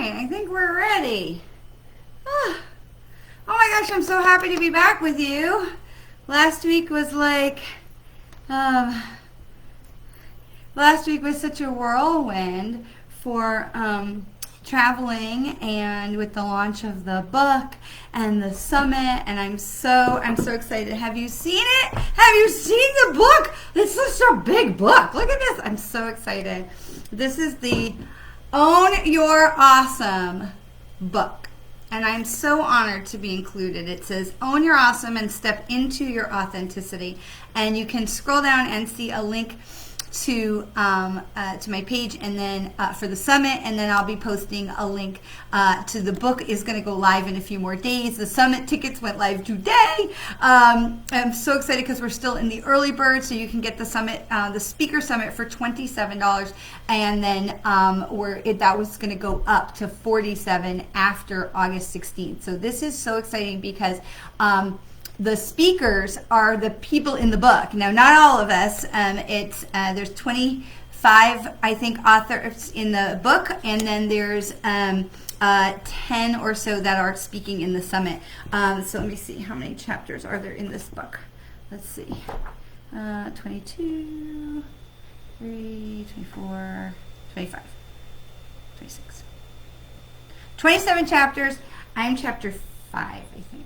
right, I think we're ready. Oh my gosh, I'm so happy to be back with you. Last week was such a whirlwind for traveling and with the launch of the book and the summit, and I'm so excited. Have you seen it? Have you seen the book? It's such a big book. Look at this. I'm so excited. This is the Own Your Awesome book, and I'm so honored to be included. It says Own Your Awesome and Step into Your Authenticity, and you can scroll down and see a link to my page, and then for the summit, and then I'll be posting a link to the book. Is going to go live in a few more days. The summit tickets went live today. I'm so excited because we're still in the early bird, so you can get the summit, the speaker summit, for $27, and then that was going to go up to $47 after August 16th. So this is so exciting because the speakers are the people in the book. Now, not all of us. There's 25, I think, authors in the book, and then there's 10 or so that are speaking in the summit. So let me see, how many chapters are there in this book? Let's see. 22, 3, 24, 25, 26. 27 chapters. I'm chapter 5, I think.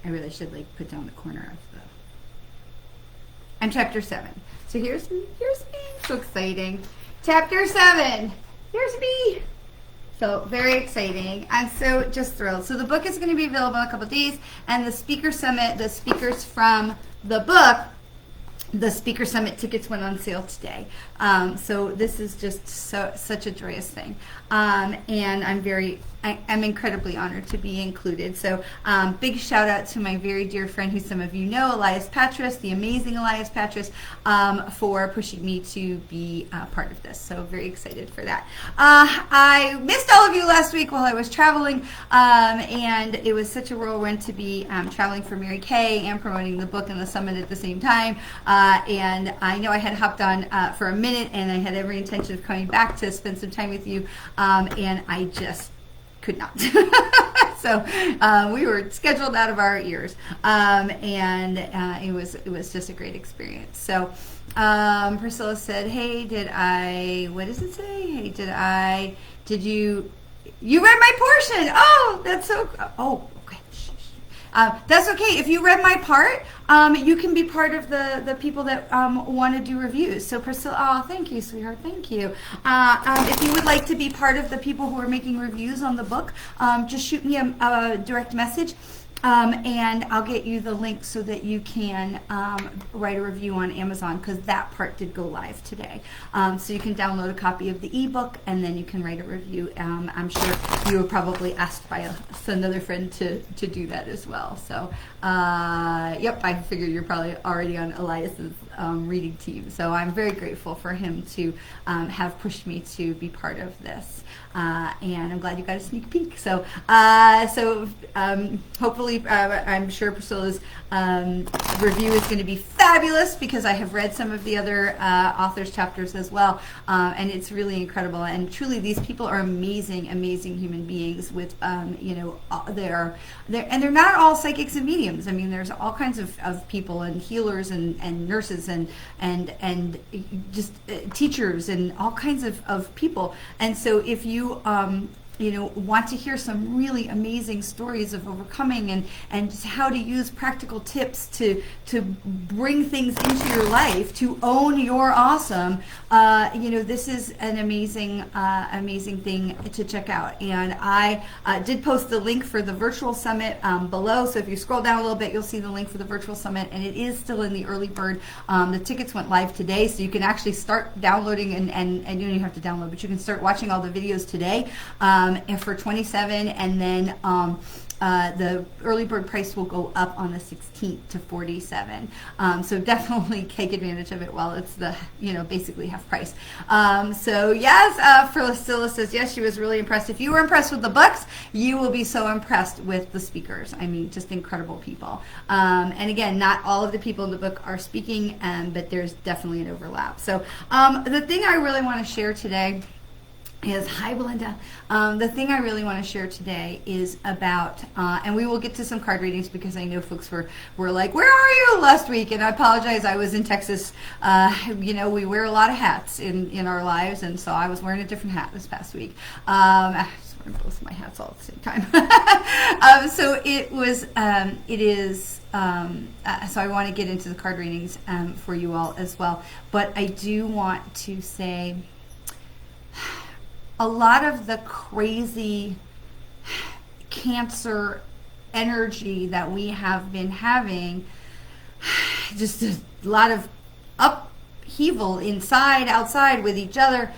I really should put down the corner of the. I'm chapter 7. So here's me. So exciting. Chapter 7. Here's me. So very exciting. I'm so just thrilled. So the book is going to be available in a couple of days, and the speaker summit, the speakers from the book, the speaker summit tickets went on sale today. So this is just such a joyous thing, and I'm incredibly honored to be included. So big shout out to my very dear friend, who some of you know, Elias Patras, the amazing Elias Patras, for pushing me to be part of this. So very excited for that. I missed all of you last week while I was traveling, and it was such a whirlwind to be traveling for Mary Kay and promoting the book and the summit at the same time. And I know I had hopped on for a minute, and I had every intention of coming back to spend some time with you, and I just could not. So we were scheduled out of our ears, and it was just a great experience. So Priscilla said, "Hey, what does it say? Hey, did you read my portion? Oh, that's so. Oh, okay. That's okay. If you read my part, you can be part of the people that want to do reviews. So Priscilla, oh, thank you, sweetheart. Thank you. If you would like to be part of the people who are making reviews on the book, just shoot me a direct message. And I'll get you the link so that you can write a review on Amazon, because that part did go live today. So you can download a copy of the ebook, and then you can write a review. I'm sure you were probably asked by another friend to do that as well. So yep, I figured you're probably already on Elias's reading team. So I'm very grateful for him to have pushed me to be part of this. And I'm glad you got a sneak peek. So hopefully, I'm sure Priscilla's review is going to be fabulous, because I have read some of the other authors' chapters as well, and it's really incredible. And truly, these people are amazing human beings. With they're not all psychics and mediums. I mean, there's all kinds of people, and healers and nurses and just teachers and all kinds of people. And so if you want to hear some really amazing stories of overcoming and just how to use practical tips to bring things into your life, to own your awesome, this is an amazing thing to check out. And I did post the link for the virtual summit below, so if you scroll down a little bit, you'll see the link for the virtual summit, and it is still in the early bird. The tickets went live today, so you can actually start downloading, and you don't even have to download, but you can start watching all the videos today. And for $27, and then the early bird price will go up on the 16th to $47. So definitely take advantage of it while it's the basically half price. So yes, Priscilla says yes, she was really impressed. If you were impressed with the books, you will be so impressed with the speakers. I mean, just incredible people. And again, not all of the people in the book are speaking, but there's definitely an overlap. So the thing I really want to share today Yes, hi Belinda. The thing I really want to share today is about, and we will get to some card readings because I know folks were like, where are you last week? And I apologize, I was in Texas. We wear a lot of hats in our lives, and so I was wearing a different hat this past week. I was wearing both of my hats all at the same time. So I want to get into the card readings for you all as well. But I do want to say, a lot of the crazy Cancer energy that we have been having, just a lot of upheaval inside, outside with each other,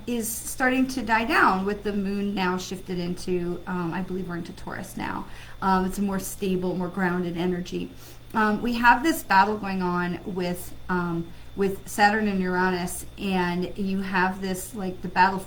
is starting to die down with the moon now shifted into, I believe we're into Taurus now. It's a more stable, more grounded energy. We have this battle going on with Saturn and Uranus, and you have this, like, the battle.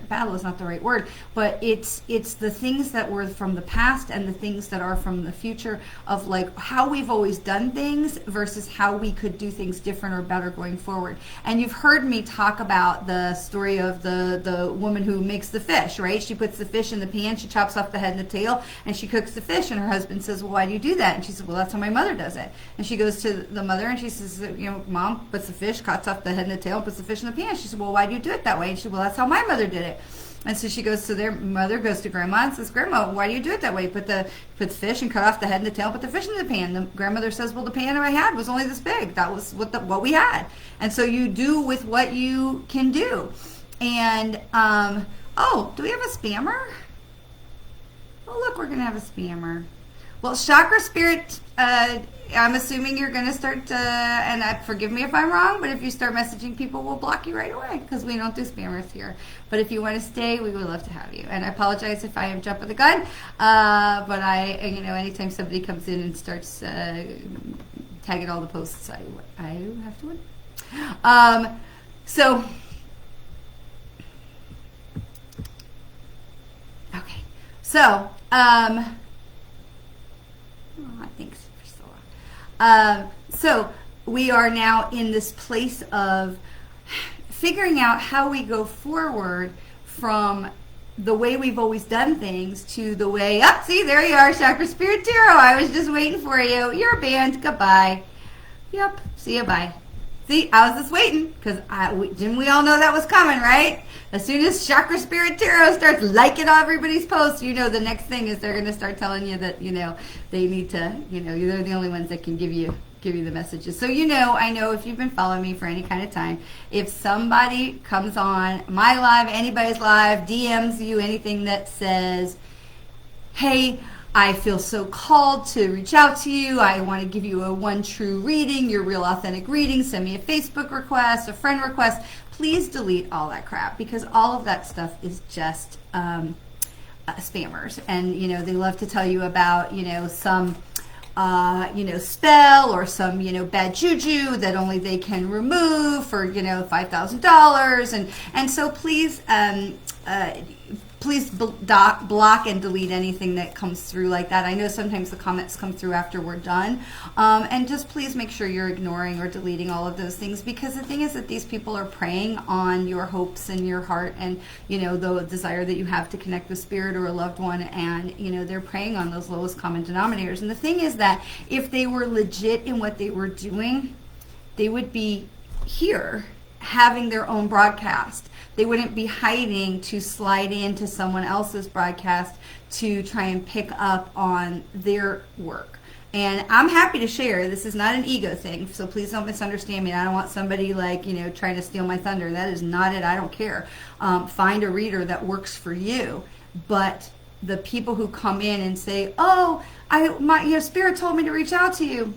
Battle is not the right word, but it's the things that were from the past and the things that are from the future, of like how we've always done things versus how we could do things different or better going forward. And you've heard me talk about the story of the woman who makes the fish, right? She puts the fish in the pan, she chops off the head and the tail, and she cooks the fish, and her husband says, well, why do you do that? And she says, well, that's how my mother does it. And she goes to the mother and she says, Mom puts the fish, cuts off the head and the tail, puts the fish in the pan. She said, well, why do you do it that way? And she said, well, that's how my mother did it. And so she goes to their mother, goes to grandma and says, Grandma, why do you do it that way? Put the fish and cut off the head and the tail, put the fish in the pan. The grandmother says, well, the pan I had was only this big. That was what we had. And so you do with what you can do. And, do we have a spammer? Oh, look, we're going to have a spammer. Well, Chakra Spirit, I'm assuming you're going to start to, and forgive me if I'm wrong, but if you start messaging people, we'll block you right away because we don't do spammers here. But if you want to stay, we would love to have you. And I apologize if I am jumping the gun, but anytime somebody comes in and starts tagging all the posts, I have to win. So we are now in this place of figuring out how we go forward from the way we've always done things to the way, see, there you are, Chakra Spirit Tarot. I was just waiting for you. You're banned. Goodbye. Yep. See you. Bye. See, I was just waiting because didn't we all know that was coming, right? As soon as Chakra Spirit Tarot starts liking all everybody's posts, the next thing is they're going to start telling you that, they need to, they're the only ones that can give you the messages. So, I know if you've been following me for any kind of time, if somebody comes on my live, anybody's live, DMs you anything that says, hey, I feel so called to reach out to you. I want to give you a one true reading, your real authentic reading. Send me a Facebook request, a friend request. Please delete all that crap because all of that stuff is just spammers. And, they love to tell you about, some spell or some, bad juju that only they can remove for, $5,000. And so please, please block and delete anything that comes through like that. I know sometimes the comments come through after we're done. And just please make sure you're ignoring or deleting all of those things, because the thing is that these people are preying on your hopes and your heart and, the desire that you have to connect with spirit or a loved one. And, they're preying on those lowest common denominators. And the thing is that if they were legit in what they were doing, they would be here having their own broadcast. They wouldn't be hiding to slide into someone else's broadcast to try and pick up on their work. And I'm happy to share. This is not an ego thing, so please don't misunderstand me. I don't want somebody trying to steal my thunder. That is not it. I don't care. Find a reader that works for you. But the people who come in and say, "Oh, your spirit told me to reach out to you,"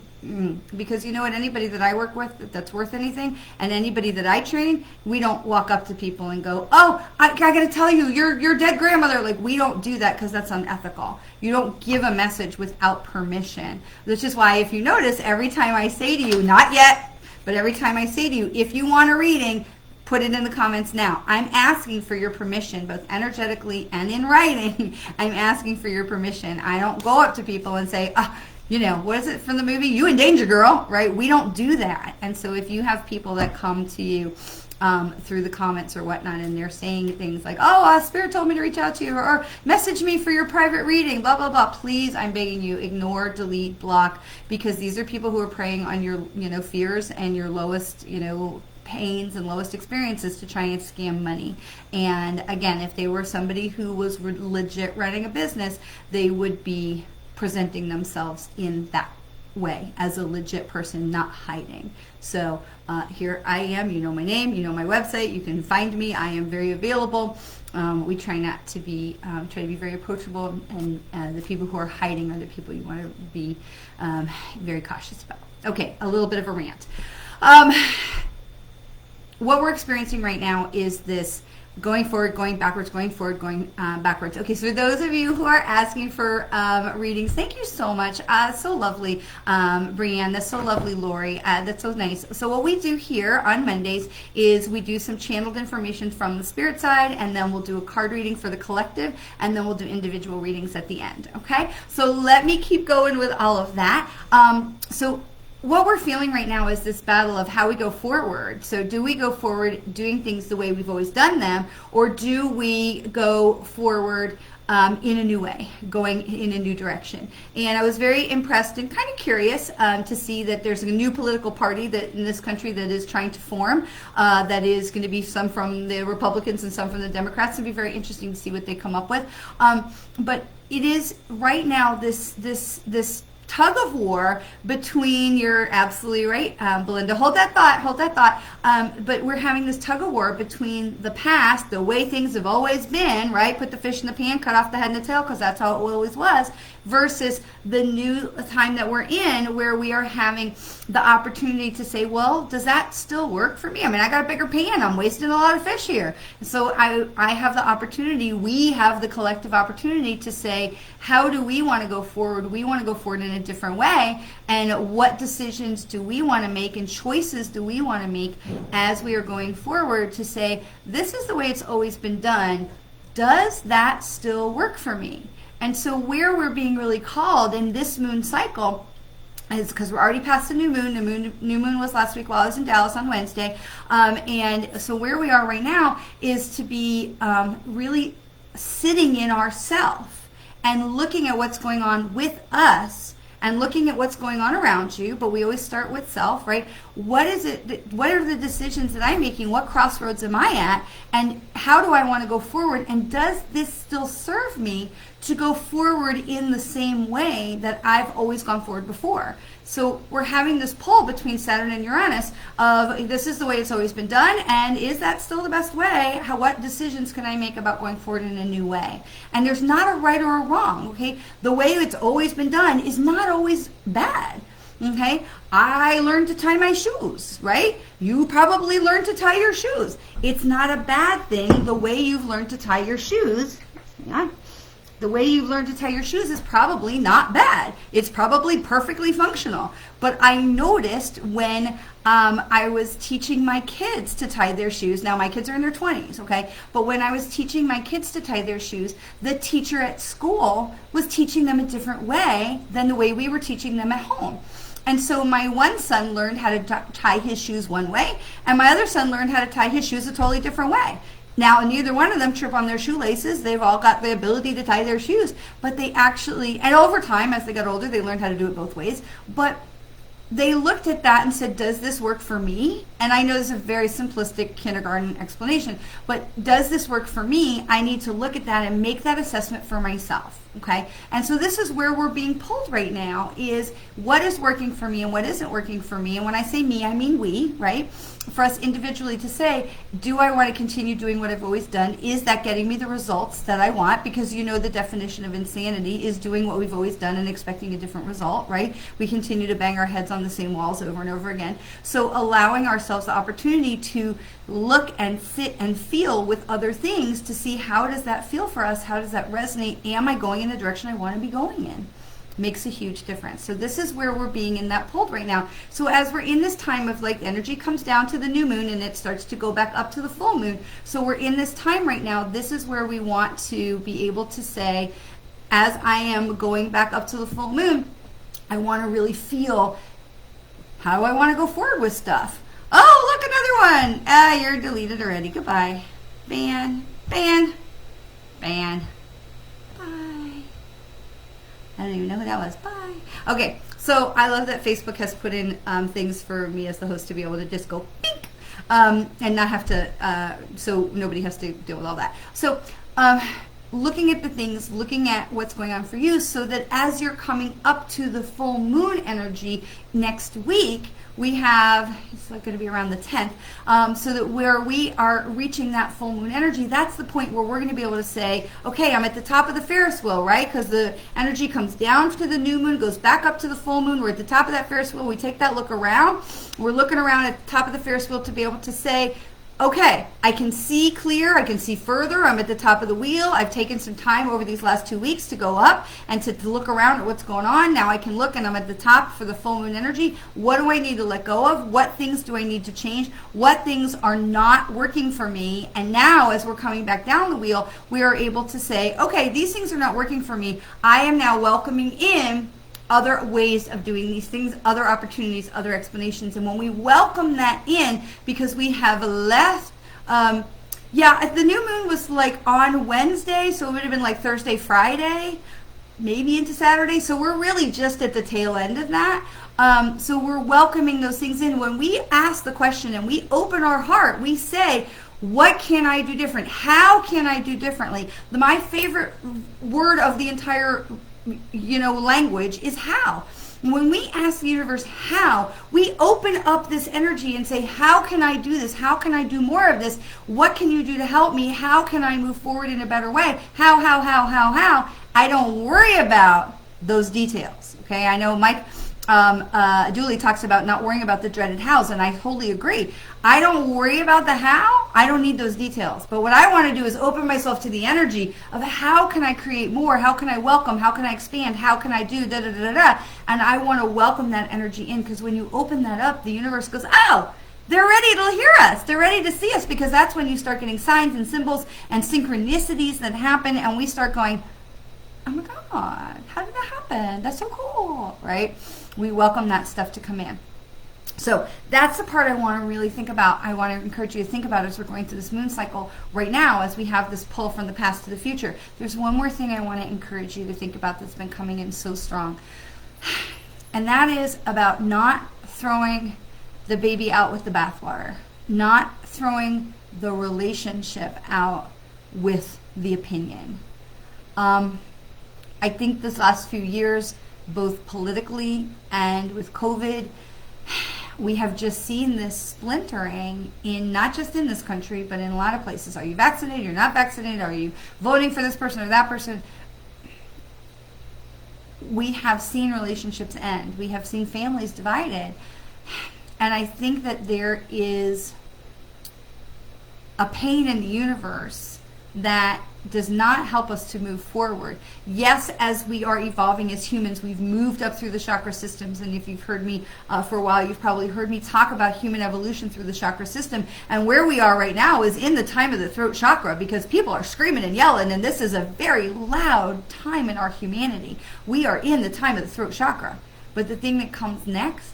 because anybody that I work with that's worth anything, and anybody that I train, we don't walk up to people and go, "Oh, I got to tell you, your dead grandmother." We don't do that because that's unethical. You don't give a message without permission. Which is why, if you notice, every time I say to you, not yet, but every time I say to you, if you want a reading, put it in the comments now. I'm asking for your permission, both energetically and in writing. I'm asking for your permission. I don't go up to people and say, what is it from the movie? You in danger, girl, right? We don't do that. And so if you have people that come to you through the comments or whatnot, and they're saying things like, oh, Spirit told me to reach out to you, or message me for your private reading, blah, blah, blah. Please, I'm begging you, ignore, delete, block, because these are people who are preying on your, fears and your lowest, pains and lowest experiences to try and scam money. And again, if they were somebody who was legit running a business, they would be presenting themselves in that way as a legit person, not hiding. So here I am. You know my name, you know my website, you can find me. I am very available. We try not to be very approachable, and the people who are hiding are the people you want to be very cautious about. Okay, a little bit of a rant. What we're experiencing right now is this going forward, going backwards, going forward, going backwards. Okay, so those of you who are asking for readings, thank you so much. So lovely, Brianne. That's so lovely, Lori. That's so nice. So what we do here on Mondays is we do some channeled information from the spirit side, and then we'll do a card reading for the collective, and then we'll do individual readings at the end. Okay, so let me keep going with all of that. So what we're feeling right now is this battle of how we go forward. So do we go forward doing things the way we've always done them, or do we go forward in a new way, going in a new direction? And I was very impressed and kind of curious to see that there's a new political party that in this country that is trying to form, that is going to be some from the Republicans and some from the Democrats. It'll be very interesting to see what they come up with. But it is right now this tug of war between, you're absolutely right, Belinda, hold that thought, but we're having this tug of war between the past, the way things have always been, right, put the fish in the pan, cut off the head and the tail, because that's how it always was, versus the new time that we're in, where we are having the opportunity to say, well, does that still work for me? I mean, I got a bigger pan, I'm wasting a lot of fish here. So I have the opportunity, we have the collective opportunity to say, how do we want to go forward? We want to go forward in a different way, and what decisions do we want to make and choices do we want to make as we are going forward to say, this is the way it's always been done. Does that still work for me? And so where we're being really called in this moon cycle is, because we're already past the new moon. The new moon was last week while I was in Dallas on Wednesday. And so where we are right now is to be really sitting in ourself and looking at what's going on with us and looking at what's going on around you, but we always start with self, right? What is it? What are the decisions that I'm making? What crossroads am I at? And how do I want to go forward? And does this still serve me to go forward in the same way that I've always gone forward before? So we're having this pull between Saturn and Uranus of, this is the way it's always been done, and is that still the best way? What decisions can I make about going forward in a new way? And there's not a right or a wrong, okay? The way it's always been done is not always bad, okay? I learned to tie my shoes, right? You probably learned to tie your shoes. It's not a bad thing the way you've learned to tie your shoes. Yeah. The way you've learned to tie your shoes is probably not bad. It's probably perfectly functional. But I noticed when I was teaching my kids to tie their shoes, now my kids are in their 20s, okay? But when I was teaching my kids to tie their shoes, the teacher at school was teaching them a different way than the way we were teaching them at home. And so my one son learned how to tie his shoes one way, and my other son learned how to tie his shoes a totally different way. Now, neither one of them trip on their shoelaces. They've all got the ability to tie their shoes, but they actually, and over time, as they got older, they learned how to do it both ways. But they looked at that and said, does this work for me? And I know this is a very simplistic kindergarten explanation, but does this work for me? I need to look at that and make that assessment for myself, okay? And so this is where we're being pulled right now, is what is working for me and what isn't working for me. And when I say me, I mean we, right? For us individually to say, do I want to continue doing what I've always done? Is that getting me the results that I want? Because you know the definition of insanity is doing what we've always done and expecting a different result, right? We continue to bang our heads on the same walls over and over again. So allowing ourselves the opportunity to look and sit and feel with other things to see, how does that feel for us? How does that resonate? Am I going in the direction I want to be going in? Makes a huge difference. So this is where we're being in that pulled right now. So as we're in this time of, like, energy comes down to the new moon and it starts to go back up to the full moon. So we're in this time right now. This is where we want to be able to say, as I am going back up to the full moon, I want to really feel, how do I want to go forward with stuff? Oh, look, another one. You're deleted already. Goodbye. Ban. Ban. Ban. Bye. I don't even know who that was. Bye. Okay, so I love that Facebook has put in things for me as the host to be able to just go bink, and not have to, so nobody has to deal with all that. So looking at the things, looking at what's going on for you, so that as you're coming up to the full moon energy next week, we have, it's going to be around the 10th, so that where we are reaching that full moon energy, that's the point where we're going to be able to say, okay, I'm at the top of the Ferris wheel, right? Because the energy comes down to the new moon, goes back up to the full moon. We're at the top of that Ferris wheel. We take that look around. We're looking around at the top of the Ferris wheel to be able to say, okay, I can see clear, I can see further, I'm at the top of the wheel, I've taken some time over these last 2 weeks to go up and to look around at what's going on. Now I can look and I'm at the top for the full moon energy. What do I need to let go of? What things do I need to change? What things are not working for me? And now as we're coming back down the wheel, we are able to say, okay, these things are not working for me. I am now welcoming in other ways of doing these things, other opportunities, other explanations. And when we welcome that in, because we have left, the new moon was like on Wednesday, so it would have been like Thursday, Friday, maybe into Saturday. So we're really just at the tail end of that. So we're welcoming those things in. When we ask the question and we open our heart, we say, what can I do different? How can I do differently? My favorite word of the entire language is how. When we ask the universe how, we open up this energy and say, how can I do this? How can I do more of this? What can you do to help me? How can I move forward in a better way? How? I don't worry about those details. Okay, I know Mike Dooley talks about not worrying about the dreaded hows, and I totally agree. I don't worry about the how. I don't need those details. But what I want to do is open myself to the energy of how can I create more? How can I welcome? How can I expand? How can I do da-da-da-da-da? And I want to welcome that energy in, because when you open that up, the universe goes, oh, they're ready to hear us. They're ready to see us, because that's when you start getting signs and symbols and synchronicities that happen, and we start going, oh my God, how did that happen? That's so cool, right? We welcome that stuff to come in. So that's the part I want to really think about. I want to encourage you to think about as we're going through this moon cycle right now, as we have this pull from the past to the future. There's one more thing I want to encourage you to think about that's been coming in so strong. And that is about not throwing the baby out with the bathwater, not throwing the relationship out with the opinion. I think this last few years, both politically and with COVID, we have just seen this splintering in not just in this country, but in a lot of places. Are you vaccinated? You're not vaccinated? Are you voting for this person or that person? We have seen relationships end. We have seen families divided. And I think that there is a pain in the universe that does not help us to move forward. Yes, as we are evolving as humans, we've moved up through the chakra systems, and if you've heard me for a while, you've probably heard me talk about human evolution through the chakra system, and where we are right now is in the time of the throat chakra, because people are screaming and yelling, and this is a very loud time in our humanity. We are in the time of the throat chakra, but the thing that comes next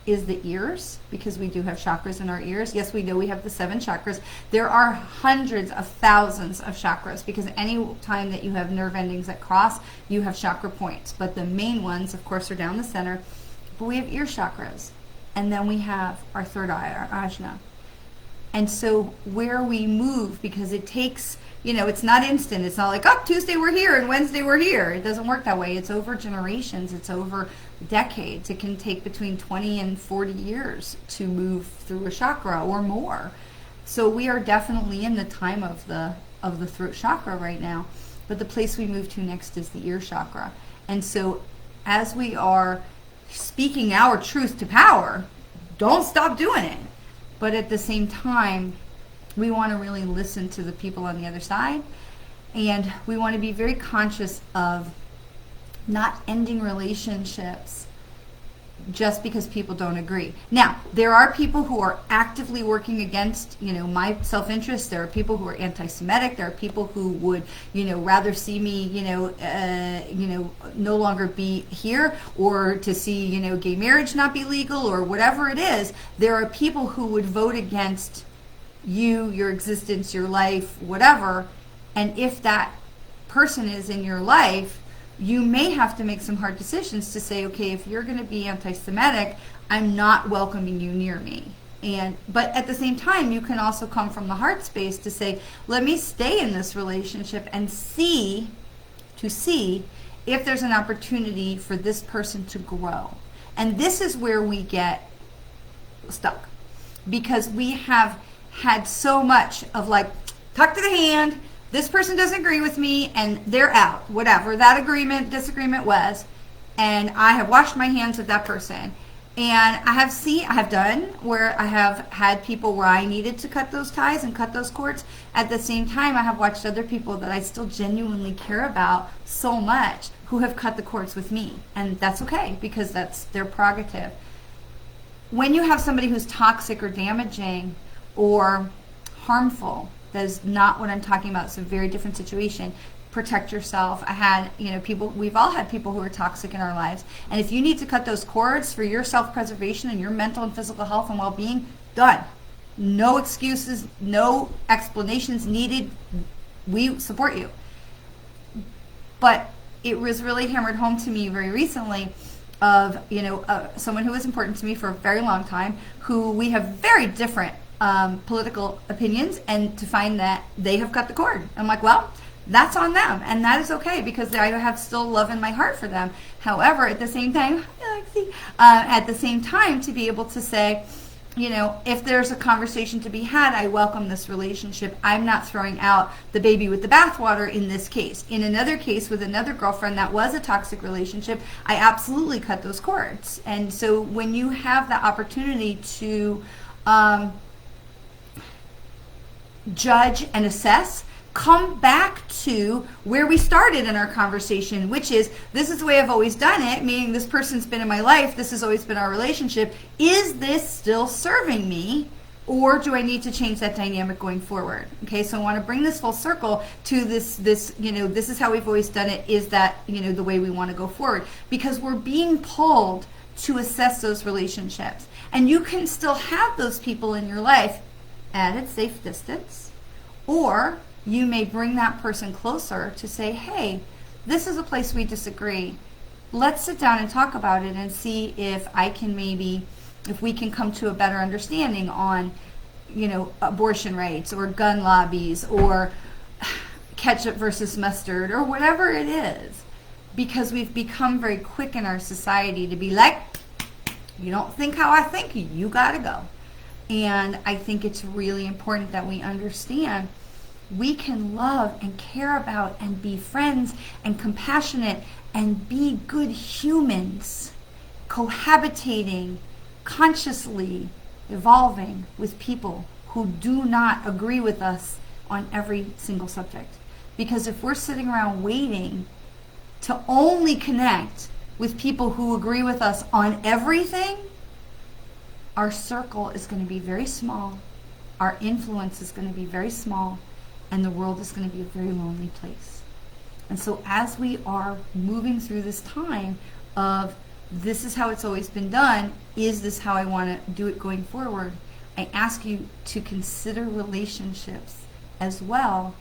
is the ears, because we do have chakras in our ears. Yes, we know we have the 7 chakras. There are hundreds of thousands of chakras, because any time that you have nerve endings that cross, you have chakra points. But the main ones, of course, are down the center. But we have ear chakras. And then we have our third eye, our ajna. And so where we move, because it takes, it's not instant. It's not like, oh, Tuesday we're here and Wednesday we're here. It doesn't work that way. It's over generations. It's over decades. It can take between 20 and 40 years to move through a chakra or more. So we are definitely in the time of the throat chakra right now. But the place we move to next is the ear chakra. And so as we are speaking our truth to power, don't stop doing it. But at the same time, we want to really listen to the people on the other side. And we want to be very conscious of not ending relationships just because people don't agree. Now, there are people who are actively working against, my self-interest. There are people who are anti-Semitic. There are people who would, rather see me, no longer be here, or to see, gay marriage not be legal, or whatever it is. There are people who would vote against you, your existence, your life, whatever. And if that person is in your life, you may have to make some hard decisions to say, okay, if you're going to be anti-Semitic, I'm not welcoming you near me. But at the same time, you can also come from the heart space to say, let me stay in this relationship and see if there's an opportunity for this person to grow. And this is where we get stuck, because we have had so much of like, tuck to the hand, this person doesn't agree with me, and they're out, whatever that disagreement was, and I have washed my hands of that person. And I have done where I have had people where I needed to cut those ties and cut those cords. At the same time, I have watched other people that I still genuinely care about so much who have cut the cords with me. And that's okay, because that's their prerogative. When you have somebody who's toxic or damaging or harmful, that is not what I'm talking about. It's a very different situation. Protect yourself. I had, we've all had people who are toxic in our lives. And if you need to cut those cords for your self-preservation and your mental and physical health and well-being, done. No excuses, no explanations needed. We support you. But it was really hammered home to me very recently of, someone who was important to me for a very long time, who we have very different political opinions, and to find that they have cut the cord. I'm like, well, that's on them, and that is okay, because I have still love in my heart for them. However, at the same time, to be able to say, if there's a conversation to be had, I welcome this relationship. I'm not throwing out the baby with the bathwater in this case. In another case with another girlfriend that was a toxic relationship, I absolutely cut those cords. And so when you have the opportunity to judge and assess, come back to where we started in our conversation, which is, this is the way I've always done it, meaning this person's been in my life, this has always been our relationship. Is this still serving me, or do I need to change that dynamic going forward? Okay, so I want to bring this full circle to this this is how we've always done it. Is that, the way we want to go forward? Because we're being pulled to assess those relationships. And you can still have those people in your life at a safe distance, or you may bring that person closer to say, hey, this is a place we disagree. Let's sit down and talk about it and see if we can come to a better understanding on, abortion rights or gun lobbies or ketchup versus mustard or whatever it is. Because we've become very quick in our society to be like, you don't think how I think, you gotta go. And I think it's really important that we understand we can love and care about and be friends and compassionate and be good humans, cohabitating, consciously evolving with people who do not agree with us on every single subject. Because if we're sitting around waiting to only connect with people who agree with us on everything, our circle is going to be very small, our influence is going to be very small, and the world is going to be a very lonely place. And so as we are moving through this time of, this is how it's always been done, is this how I want to do it going forward, I ask you to consider relationships as well,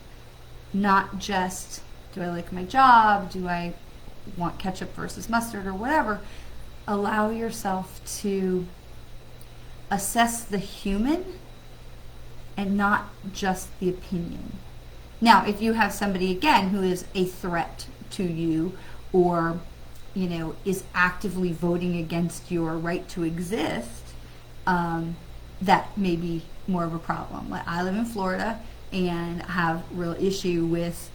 not just, do I like my job, do I want ketchup versus mustard or whatever. Allow yourself to assess the human and not just the opinion. Now, if you have somebody, again, who is a threat to you, or, is actively voting against your right to exist, that may be more of a problem. Like, I live in Florida and have real issue with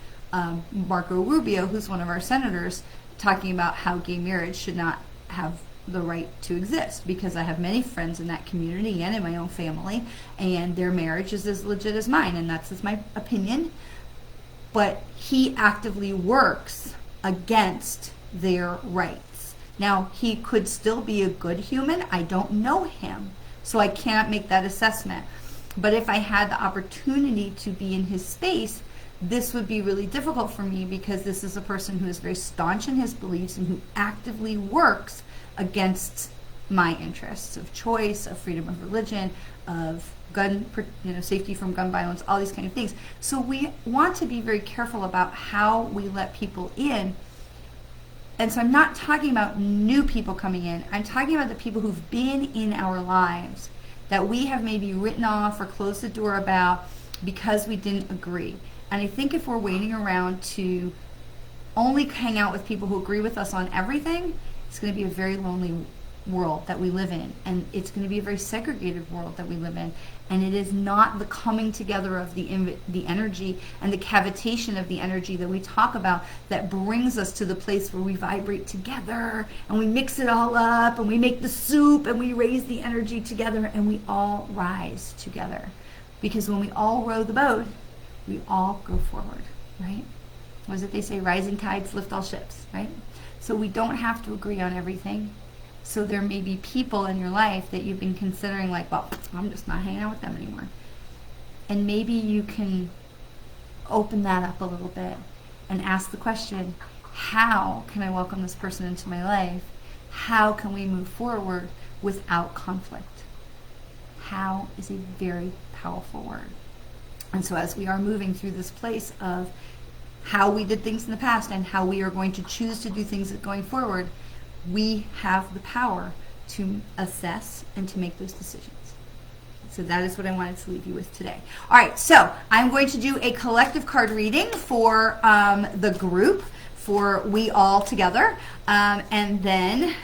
Marco Rubio, who's one of our senators, talking about how gay marriage should not have the right to exist, because I have many friends in that community and in my own family, and their marriage is as legit as mine, and that's just my opinion. But he actively works against their rights. Now, he could still be a good human. I don't know him, so I can't make that assessment. But if I had the opportunity to be in his space, this would be really difficult for me, because this is a person who is very staunch in his beliefs and who actively works against my interests of choice, of freedom of religion, of gun, safety from gun violence, all these kind of things. So we want to be very careful about how we let people in. And so I'm not talking about new people coming in. I'm talking about the people who've been in our lives that we have maybe written off or closed the door about because we didn't agree. And I think if we're waiting around to only hang out with people who agree with us on everything, it's going to be a very lonely world that we live in, and it's going to be a very segregated world that we live in, and it is not the coming together of the energy and the cavitation of the energy that we talk about that brings us to the place where we vibrate together and we mix it all up and we make the soup and we raise the energy together and we all rise together, because when we all row the boat, we all go forward, right? What is it they say? Rising tides lift all ships, right? So we don't have to agree on everything. So there may be people in your life that you've been considering like, well, I'm just not hanging out with them anymore. And maybe you can open that up a little bit and ask the question, how can I welcome this person into my life? How can we move forward without conflict? How is a very powerful word. And so as we are moving through this place of how we did things in the past and how we are going to choose to do things going forward, we have the power to assess and to make those decisions. So that is what I wanted to leave you with today. All right, so I'm going to do a collective card reading for the group, for we all together, and then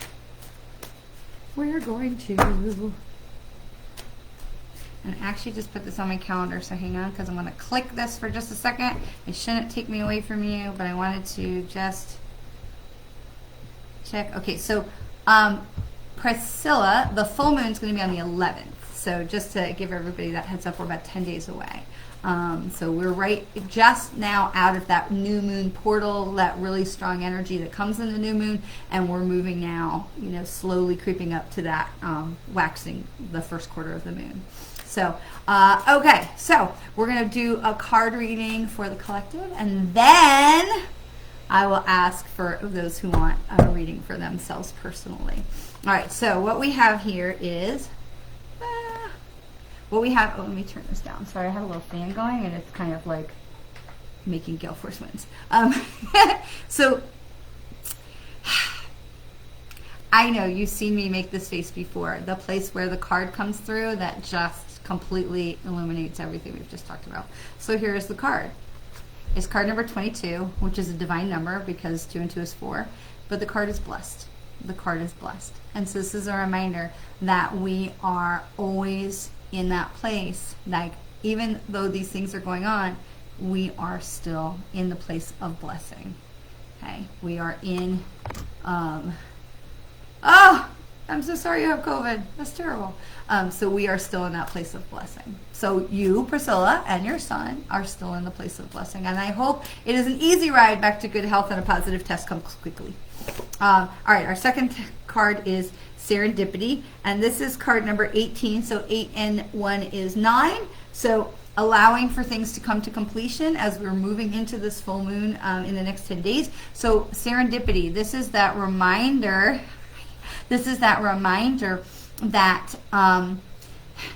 we're going to, and actually just put this on my calendar, so hang on, because I'm going to click this for just a second. It shouldn't take me away from you, but I wanted to just check. Okay, so Priscilla, the full moon is going to be on the 11th. So just to give everybody that heads up, we're about 10 days away. So we're right just now out of that new moon portal, that really strong energy that comes in the new moon, and we're moving now, slowly creeping up to that waxing the first quarter of the moon. So, okay, so we're going to do a card reading for the collective, and then I will ask for those who want a reading for themselves personally. All right, so what we have here is, let me turn this down. Sorry, I have a little fan going, and it's kind of like making gale force winds. So, I know you've seen me make this face before, the place where the card comes through that just completely illuminates everything we've just talked about. So here's the card. It's card number 22, which is a divine number because 2 and 2 is 4. But the card is blessed. The card is blessed. And so this is a reminder that we are always in that place. Like, even though these things are going on, we are still in the place of blessing. Okay? We are in, I'm so sorry you have COVID. That's terrible. So we are still in that place of blessing. So you, Priscilla, and your son are still in the place of blessing. And I hope it is an easy ride back to good health and a positive test comes quickly. All right, our second card is Serendipity. And this is card number 18. So 8 and 1 is 9. So allowing for things to come to completion as we're moving into this full moon in the next 10 days. So serendipity, this is that reminder. This is that reminder that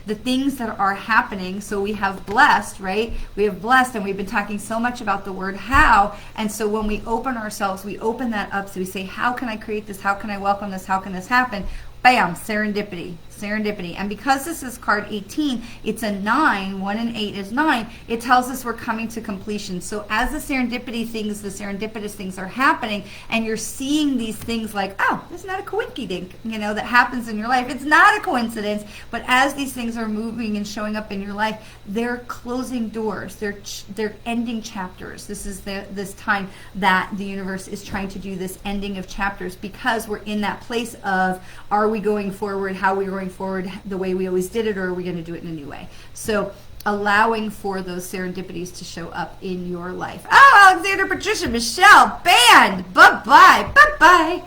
the things that are happening, so we have blessed, right? We have blessed, and we've been talking so much about the word how, and so when we open ourselves, we open that up, so we say, how can I create this? How can I welcome this? How can this happen? Bam, serendipity. Serendipity. And because this is card 18, it's a 9. 1 and 8 is 9. It tells us we're coming to completion. So as the serendipity things, the serendipitous things are happening, and you're seeing these things like, oh, it's not a coinkydink, that happens in your life. It's not a coincidence. But as these things are moving and showing up in your life, they're closing doors. They're ending chapters. This is this time that the universe is trying to do this ending of chapters, because we're in that place of, are we going forward? How are we going forward the way we always did it, or are we going to do it in a new way? So allowing for those serendipities to show up in your life. Oh, Alexander, Patricia, Michelle, band. Bye-bye. Bye-bye.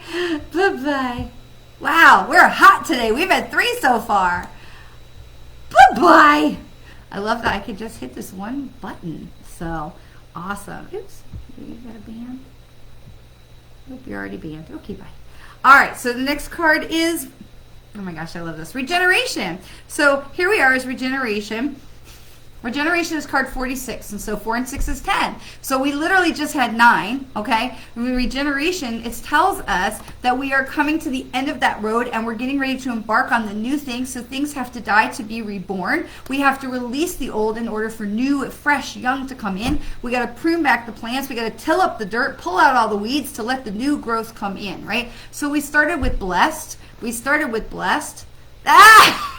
Bye-bye. Wow, we're hot today. We've had 3 so far. Bye-bye. I love that I could just hit this one button. So awesome. Oops. You got a band? Nope, you're already banned. Okay, bye. All right, so the next card is, oh my gosh, I love this. Regeneration. So here we are is regeneration. Regeneration is card 46, and so 4 and 6 is 10. So we literally just had 9, okay? Regeneration, it tells us that we are coming to the end of that road and we're getting ready to embark on the new things. So things have to die to be reborn. We have to release the old in order for new, fresh, young to come in. We got to prune back the plants. We got to till up the dirt, pull out all the weeds to let the new growth come in, right? So we started with blessed. Ah!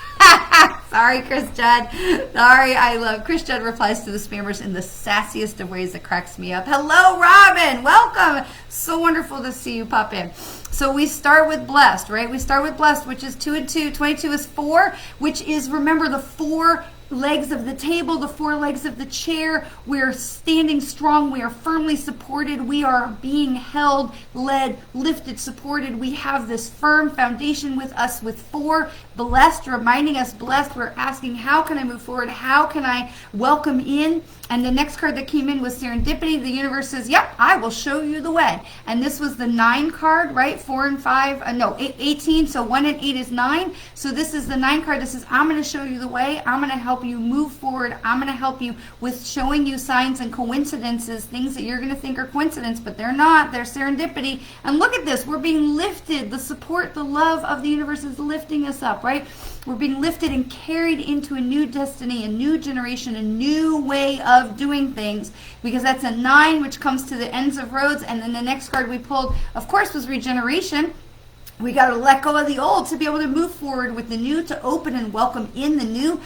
Sorry, Chris Judd. Sorry, I love Chris Judd replies to the spammers in the sassiest of ways that cracks me up. Hello, Robin. Welcome. So wonderful to see you pop in. So we start with blessed, right? We start with blessed, which is 2 and 2. 22 is 4, which is, remember, the 4 legs of the table, the 4 legs of the chair. We're standing strong. We are firmly supported. We are being held, led, lifted, supported. We have this firm foundation with us with 4. Blessed, reminding us blessed. We're asking, how can I move forward? How can I welcome in? And the next card that came in was serendipity. The universe says, yep, I will show you the way. And this was the 9 card, right? 4 and 5, 18. So 1 and 8 is 9. So this is the 9 card that says, I'm going to show you the way. I'm going to help you move forward. I'm going to help you with showing you signs and coincidences, things that you're going to think are coincidence, but they're not. They're serendipity. And look at this. We're being lifted. The support, the love of the universe is lifting us up, right? We're being lifted and carried into a new destiny, a new generation, a new way of doing things, because that's a 9, which comes to the ends of roads. And then the next card we pulled, of course, was regeneration. We got to let go of the old to be able to move forward with the new, to open and welcome in the new,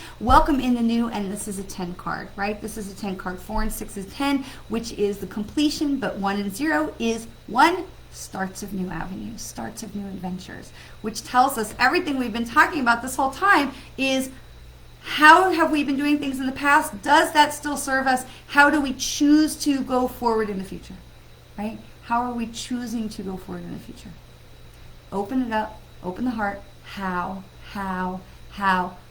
and this is a 10 card, right? This is a 10 card. 4 and 6 is 10, which is the completion, but 1 and 0 is 1. Starts of new avenues, starts of new adventures, which tells us everything we've been talking about this whole time is, how have we been doing things in the past? Does that still serve us? How do we choose to go forward in the future, right? How are we choosing to go forward in the future? Open it up, open the heart. How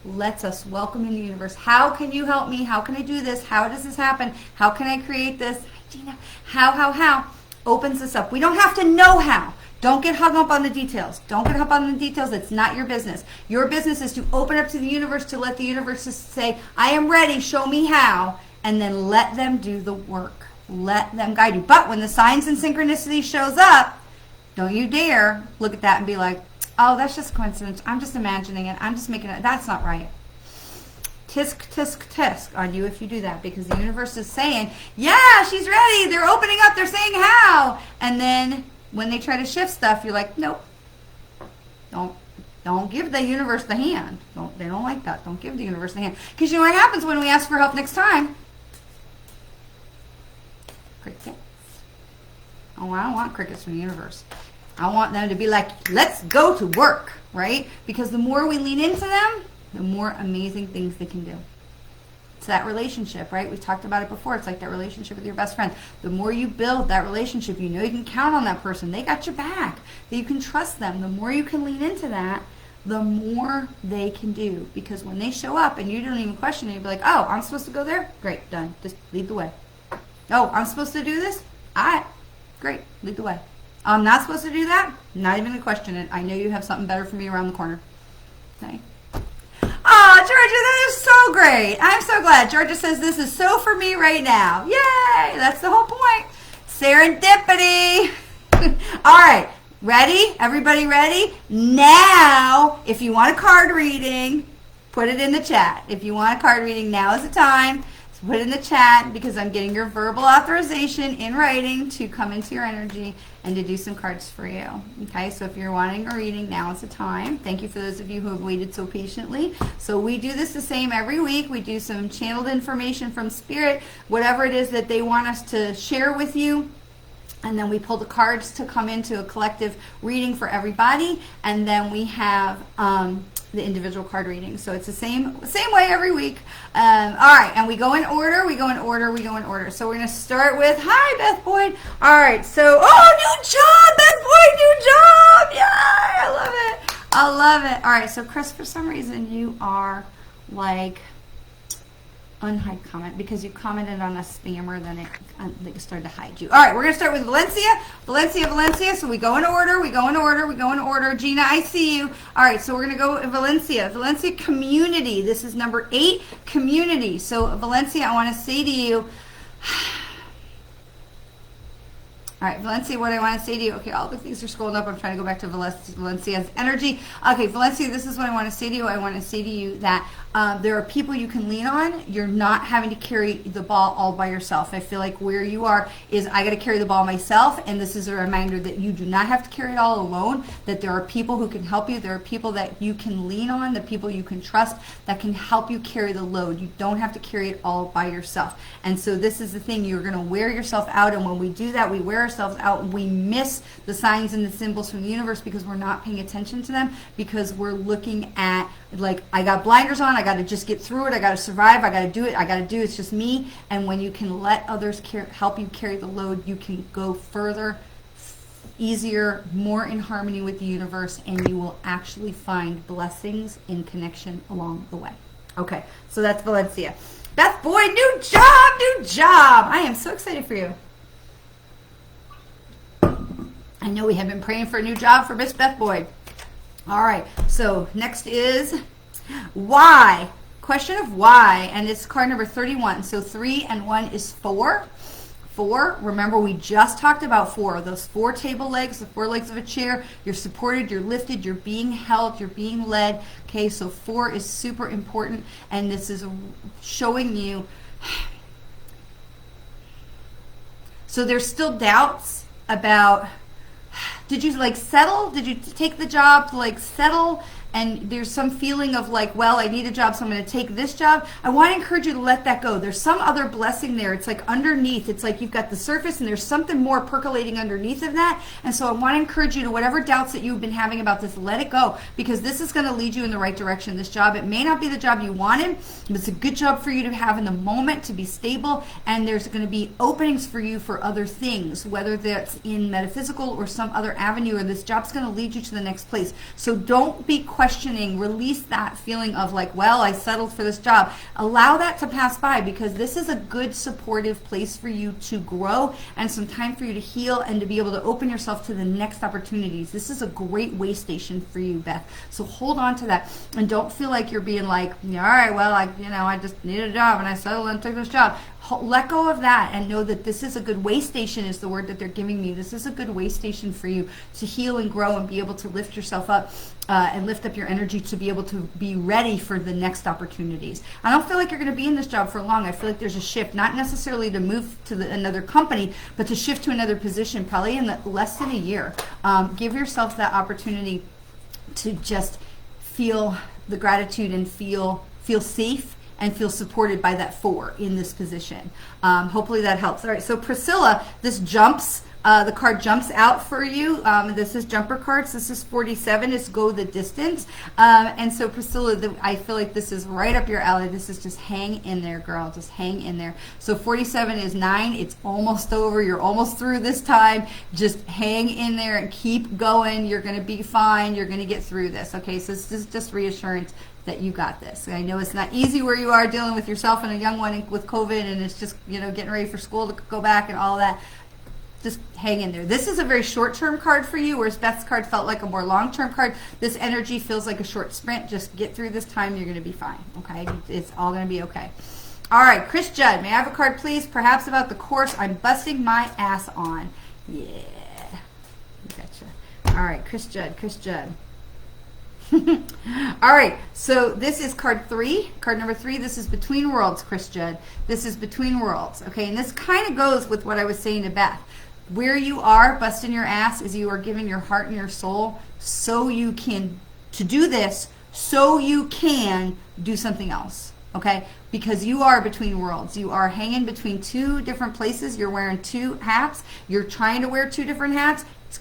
lets us welcome in the universe. How can you help me? How can I do this? How does this happen? How can I create this? Gina, how? Opens us up. We don't have to know how. Don't get hung up on the details. Don't get hung up on the details. It's not your business. Your business is to open up to the universe, to let the universe just say, I am ready, show me how, and then let them do the work. Let them guide you. But when the signs and synchronicity shows up, don't you dare look at that and be like, oh, that's just coincidence. I'm just imagining it. I'm just making it. That's not right. Tisk, tisk, tisk on you if you do that, because the universe is saying, yeah, she's ready. They're opening up. They're saying how. And then when they try to shift stuff, you're like, nope. Don't give the universe the hand. They don't like that. Don't give the universe the hand. Because you know what happens when we ask for help next time? Crickets. Oh, I don't want crickets from the universe. I want them to be like, let's go to work, right? Because the more we lean into them, the more amazing things they can do. It's that relationship, right? We've talked about it before. It's like that relationship with your best friend. The more you build that relationship, you know you can count on that person. They got your back. That you can trust them. The more you can lean into that, the more they can do. Because when they show up and you don't even question it, you'll be like, oh, I'm supposed to go there? Great, done. Just lead the way. Oh, I'm supposed to do this? All right, great, lead the way. I'm not supposed to do that? Not even to question it. I know you have something better for me around the corner. Okay. Oh, Georgia, that is so great. I'm so glad. Georgia says this is so for me right now. Yay! That's the whole point. Serendipity. All right. Ready? Everybody ready? Now, if you want a card reading, put it in the chat. If you want a card reading, now is the time. So put it in the chat, because I'm getting your verbal authorization in writing to come into your energy and to do some cards for you. Okay, so if you're wanting a reading, now is the time. Thank you for those of you who have waited so patiently. So we do this the same every week. We do some channeled information from Spirit, whatever it is that they want us to share with you. And then we pull the cards to come into a collective reading for everybody. And then we have the individual card reading. So it's the same way every week. All right, and we go in order, we go in order, we go in order. So we're going to start with, hi, Beth Boyd. All right, so, new job, Beth Boyd, new job. Yay, I love it. I love it. All right, so Chris, for some reason, you are like unhide comment because you commented on a spammer, then it started to hide you. All right, we're going to start with Valencia. So we go in order, we go in order, we go in order. Gina, I see you. All right, so we're going to go Valencia community. This is number 8, community. So Valencia, I want to say to you, all right, Valencia, what I want to say to you, okay, all the things are scrolling up. I'm trying to go back to Valencia's energy. Okay, Valencia, this is what I want to say to you. I want to say to you that there are people you can lean on. You're not having to carry the ball all by yourself. I feel like where you are is I got to carry the ball myself, and this is a reminder that you do not have to carry it all alone, that there are people who can help you. There are people that you can lean on, the people you can trust that can help you carry the load. You don't have to carry it all by yourself. And so this is the thing. You're going to wear yourself out, and when we do that, we wear ourselves out. We miss the signs and the symbols from the universe because we're not paying attention to them, because we're looking at, like, I got blinders on, I got to just get through it, I got to survive, I got to do it, it's just me. And when you can let others help you carry the load, you can go further, easier, more in harmony with the universe, and you will actually find blessings in connection along the way. Okay, so that's Valencia. Beth Boyd, new job, new job. I am so excited for you. I know we have been praying for a new job for Miss Beth Boyd. All right, so next is why. Question of why, and it's card number 31. So 3 and 1 is 4. 4, remember we just talked about 4. Those 4 table legs, the 4 legs of a chair. You're supported, you're lifted, you're being held, you're being led. Okay, so 4 is super important, and this is showing you. So there's still doubts about, did you like settle? Did you take the job to like settle? And there's some feeling of like, well, I need a job, so I'm going to take this job. I want to encourage you to let that go. There's some other blessing there. It's like underneath. It's like you've got the surface and there's something more percolating underneath of that. And so I want to encourage you to, whatever doubts that you've been having about this, let it go, because this is going to lead you in the right direction. This job, it may not be the job you wanted, but it's a good job for you to have in the moment, to be stable. And there's going to be openings for you for other things, whether that's in metaphysical or some other avenue, or this job's going to lead you to the next place. So don't be questioning, release that feeling of like, well, I settled for this job. Allow that to pass by, because this is a good supportive place for you to grow and some time for you to heal and to be able to open yourself to the next opportunities. This is a great way station for you, Beth. So hold on to that and don't feel like you're being like, yeah, all right, well, I just needed a job and I settled and took this job. Let go of that and know that this is a good way station, is the word that they're giving me. This is a good way station for you to heal and grow and be able to lift yourself up and lift up your energy to be able to be ready for the next opportunities. I don't feel like you're going to be in this job for long. I feel like there's a shift, not necessarily to move to another company, but to shift to another position, probably in less than a year. Give yourself that opportunity to just feel the gratitude and feel safe and feel supported by that 4 in this position. Hopefully that helps. All right, so Priscilla, this jumps. The card jumps out for you. This is jumper cards. This is 47. It's go the distance. And so Priscilla, I feel like this is right up your alley. This is just hang in there, girl. Just hang in there. So 47 is 9. It's almost over. You're almost through this time. Just hang in there and keep going. You're going to be fine. You're going to get through this. Okay, so this is just reassurance that you got this. I know it's not easy where you are dealing with yourself and a young one with COVID, and it's just, getting ready for school to go back and all that. Just hang in there. This is a very short-term card for you, whereas Beth's card felt like a more long-term card. This energy feels like a short sprint. Just get through this time. You're going to be fine, okay? It's all going to be okay. All right, Chris Judd, may I have a card, please? Perhaps about the course I'm busting my ass on. Yeah. Gotcha. All right, Chris Judd. All right, so this is card 3, card number 3. This is Between Worlds, Chris Judd. This is Between Worlds, okay? And this kind of goes with what I was saying to Beth. Where you are busting your ass is you are giving your heart and your soul so you can, to do this, so you can do something else. okay? Because you are between worlds. You are hanging between two different places. You're wearing two hats. You're trying to wear two different hats. It's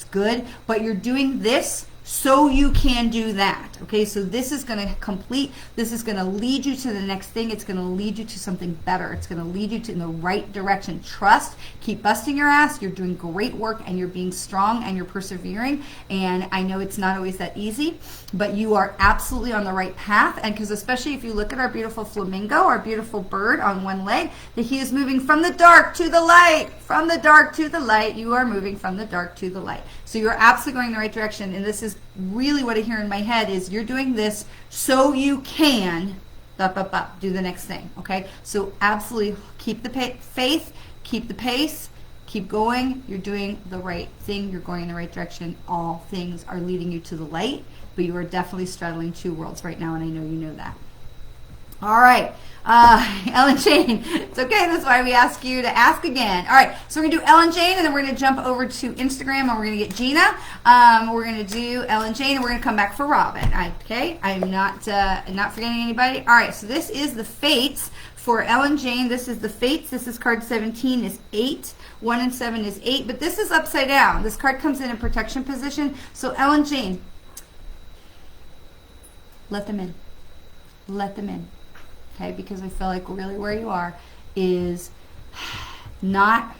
good, but you're doing this so you can do that, okay? So this is going to complete, this is going to lead you to the next thing. It's going to lead you to something better. It's going to lead you to in the right direction. Trust, keep busting your ass. You're doing great work, and you're being strong, and you're persevering, and I know it's not always that easy, but you are absolutely on the right path. And because especially if you look at our beautiful flamingo, our beautiful bird on one leg, that he is moving from the dark to the light, from the dark to the light. You are moving from the dark to the light. So you're absolutely going in the right direction, and this is really what I hear in my head is you're doing this so you can do the next thing, okay? So absolutely keep the faith, keep the pace, keep going. You're doing the right thing. You're going in the right direction. All things are leading you to the light, but you are definitely straddling two worlds right now, and I know you know that. All right, Ellen Jane, it's okay. That's why we ask you to ask again. All right, so we're going to do Ellen Jane, and then we're going to jump over to Instagram, and we're going to get Gina. We're going to do Ellen Jane, and we're going to come back for Robin. Okay, I'm not forgetting anybody. All right, so this is the fates for Ellen Jane. This is the fates. This is card 17 is 8. 1 and 7 is 8, but this is upside down. This card comes in protection position. So Ellen Jane, let them in. Let them in. Okay, because I feel like really where you are is not,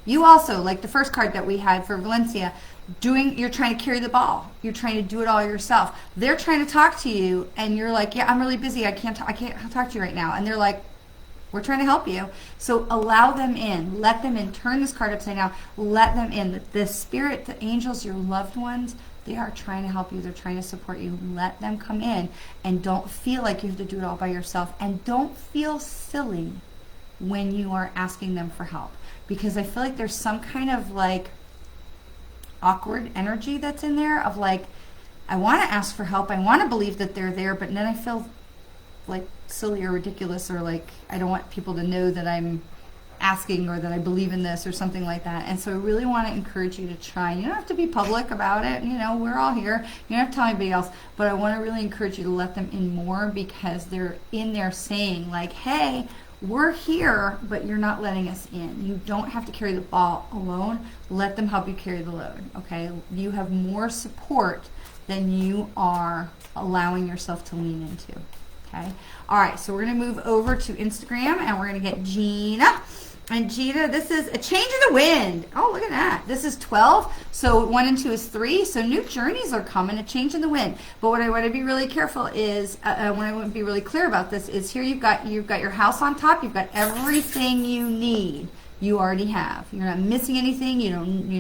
you also, like the first card that we had for Valencia, you're trying to carry the ball. You're trying to do it all yourself. They're trying to talk to you, and you're like, yeah, I'm really busy. I can't talk to you right now. And they're like, we're trying to help you. So allow them in. Let them in. Turn this card upside down. Let them in. The spirit, the angels, your loved ones, they are trying to help you. They're trying to support you. Let them come in, and don't feel like you have to do it all by yourself. And don't feel silly when you are asking them for help, because I feel like there's some kind of like awkward energy that's in there of like, I want to ask for help. I want to believe that they're there, but then I feel like silly or ridiculous, or like I don't want people to know that I'm asking or that I believe in this or something like that. And so I really want to encourage you to try. You don't have to be public about it. You know, we're all here. You don't have to tell anybody else. But I want to really encourage you to let them in more, because they're in there saying like, hey, we're here, but you're not letting us in. You don't have to carry the ball alone. Let them help you carry the load, okay? You have more support than you are allowing yourself to lean into, okay? All right, so we're going to move over to Instagram, and we're going to get Gina. And Gina, this is a change in the wind. Oh, look at that. This is 12. So 1 and 2 is 3. So new journeys are coming, a change in the wind. But what I want to be really careful is, what I want to be really clear about this is here you've got your house on top. You've got everything you need. You already have. You're not missing anything. You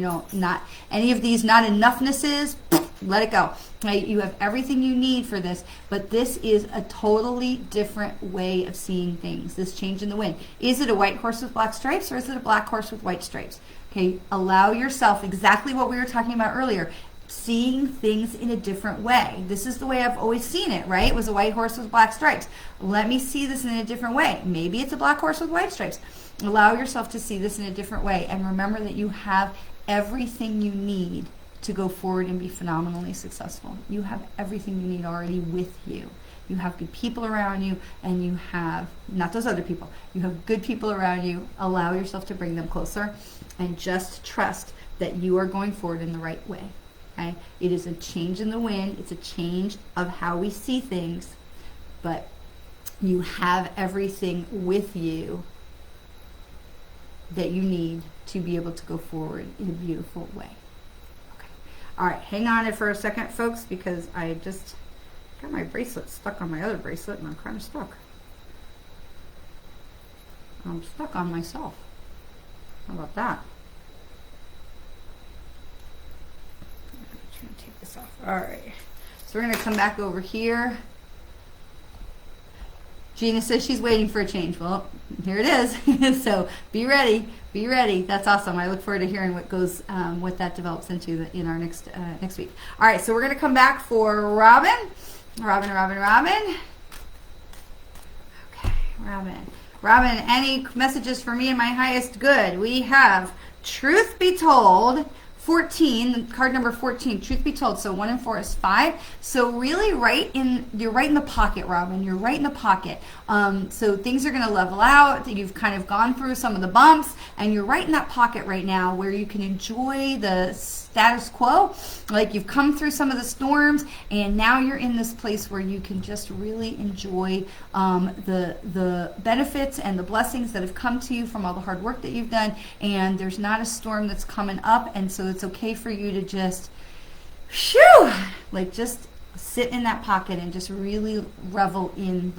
don't not any of these not enoughnesses. Let it go. Right? You have everything you need for this, but this is a totally different way of seeing things. This change in the wind. Is it a white horse with black stripes, or is it a black horse with white stripes? Okay, allow yourself exactly what we were talking about earlier, seeing things in a different way. This is the way I've always seen it, right? It was a white horse with black stripes. Let me see this in a different way. Maybe it's a black horse with white stripes. Allow yourself to see this in a different way, and remember that you have everything you need to go forward and be phenomenally successful. You have everything you need already with you. You have good people around you, and you have, not those other people, you have good people around you. Allow yourself to bring them closer, and just trust that you are going forward in the right way. Okay? It is a change in the wind. It's a change of how we see things, but you have everything with you that you need to be able to go forward in a beautiful way. All right, hang on it for a second, folks, because I just got my bracelet stuck on my other bracelet, and I'm kind of stuck. I'm stuck on myself. How about that? I'm trying to take this off. All right, so we're going to come back over here. Gina says she's waiting for a change. Well, here it is. So be ready. Be ready. That's awesome. I look forward to hearing what goes, what that develops into in our next week. All right, so we're going to come back for Robin. Robin. Okay, Robin. Robin, any messages for me and my highest good? We have truth be told 14, card number 14, truth be told, so 1 and 4 is 5. So really you're right in the pocket, Robin. You're right in the pocket. So things are going to level out. You've kind of gone through some of the bumps, and you're right in that pocket right now where you can enjoy the status quo. Like you've come through some of the storms, and now you're in this place where you can just really enjoy the benefits and the blessings that have come to you from all the hard work that you've done, and there's not a storm that's coming up, and so it's okay for you to just just sit in that pocket and just really revel in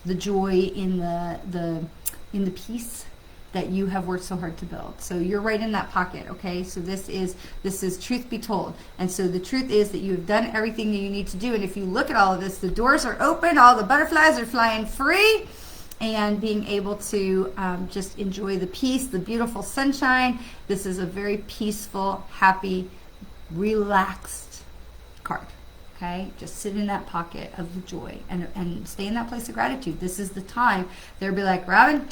the joy, in the peace that you have worked so hard to build. So you're right in that pocket, okay? So this is truth be told. And so the truth is that you have done everything that you need to do. And if you look at all of this, the doors are open, all the butterflies are flying free, and being able to just enjoy the peace, the beautiful sunshine. This is a very peaceful, happy, relaxed card. Okay, just sit in that pocket of the joy and stay in that place of gratitude. This is the time. They'll be like, Robin,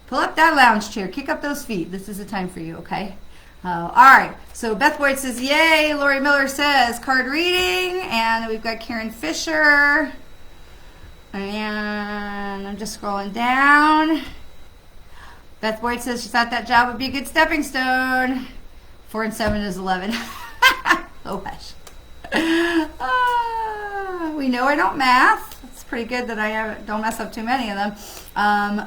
pull up that lounge chair, kick up those feet. This is the time for you, okay? All right, so Beth Boyd says, yay. Lori Miller says, card reading. And we've got Karen Fisher. And I'm just scrolling down. Beth Boyd says she thought that job would be a good stepping stone. 4 and 7 is 11. Oh, gosh. We know I don't math. It's pretty good that I don't mess up too many of them.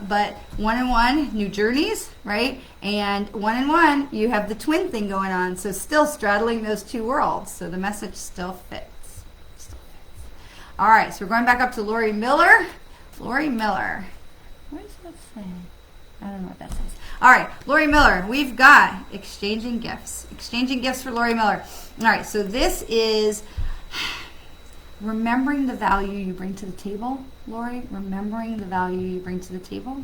But 1 and 1, new journeys, right? And 1 and 1, you have the twin thing going on. So still straddling those two worlds. So the message still fits. All right, so we're going back up to Lori Miller. Lori Miller. What does that say? I don't know what that says. All right, Lori Miller, we've got exchanging gifts. Exchanging gifts for Lori Miller. All right, so this is remembering the value you bring to the table, Lori. Remembering the value you bring to the table.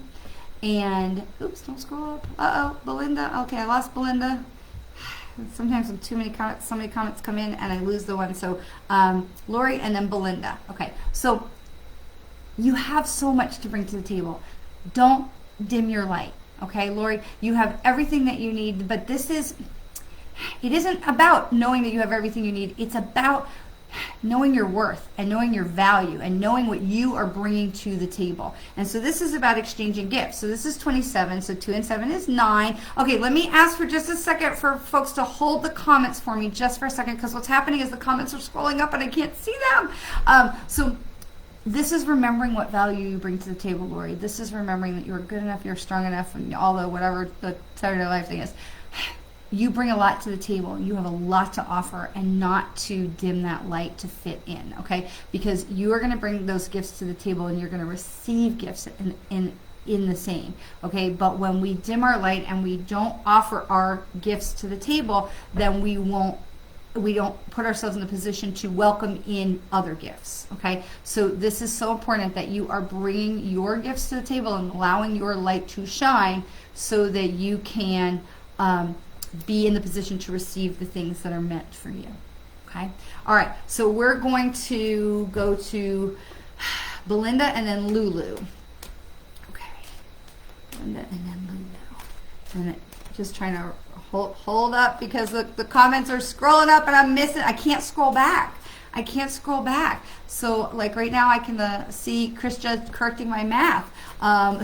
And, oops, don't scroll up. Uh-oh, Belinda. Okay, I lost Belinda. Sometimes when too many comments, so many comments come in and I lose the one. So Lori and then Belinda. Okay, so you have so much to bring to the table. Don't dim your light. Okay, Lori, you have everything that you need, but it isn't about knowing that you have everything you need. It's about knowing your worth and knowing your value and knowing what you are bringing to the table. And so this is about exchanging gifts. So this is 27, so 2 and 7 is 9. Okay, let me ask for just a second for folks to hold the comments for me just for a second, because what's happening is the comments are scrolling up and I can't see them. So this is remembering what value you bring to the table, Lori. This is remembering that you're good enough, you're strong enough, and all the whatever the Saturday Night Live thing is. You bring a lot to the table. You have a lot to offer, and not to dim that light to fit in, okay? Because you are going to bring those gifts to the table, and you're going to receive gifts in the same, okay? But when we dim our light and we don't offer our gifts to the table, then we don't put ourselves in the position to welcome in other gifts, okay? So this is so important that you are bringing your gifts to the table and allowing your light to shine so that you can be in the position to receive the things that are meant for you, okay? All right, so we're going to go to Belinda and then Lulu. Okay, Belinda and then Lulu. And just trying to hold up because the comments are scrolling up and I'm missing. I can't scroll back. I can't scroll back. So like right now I can see Krista correcting my math.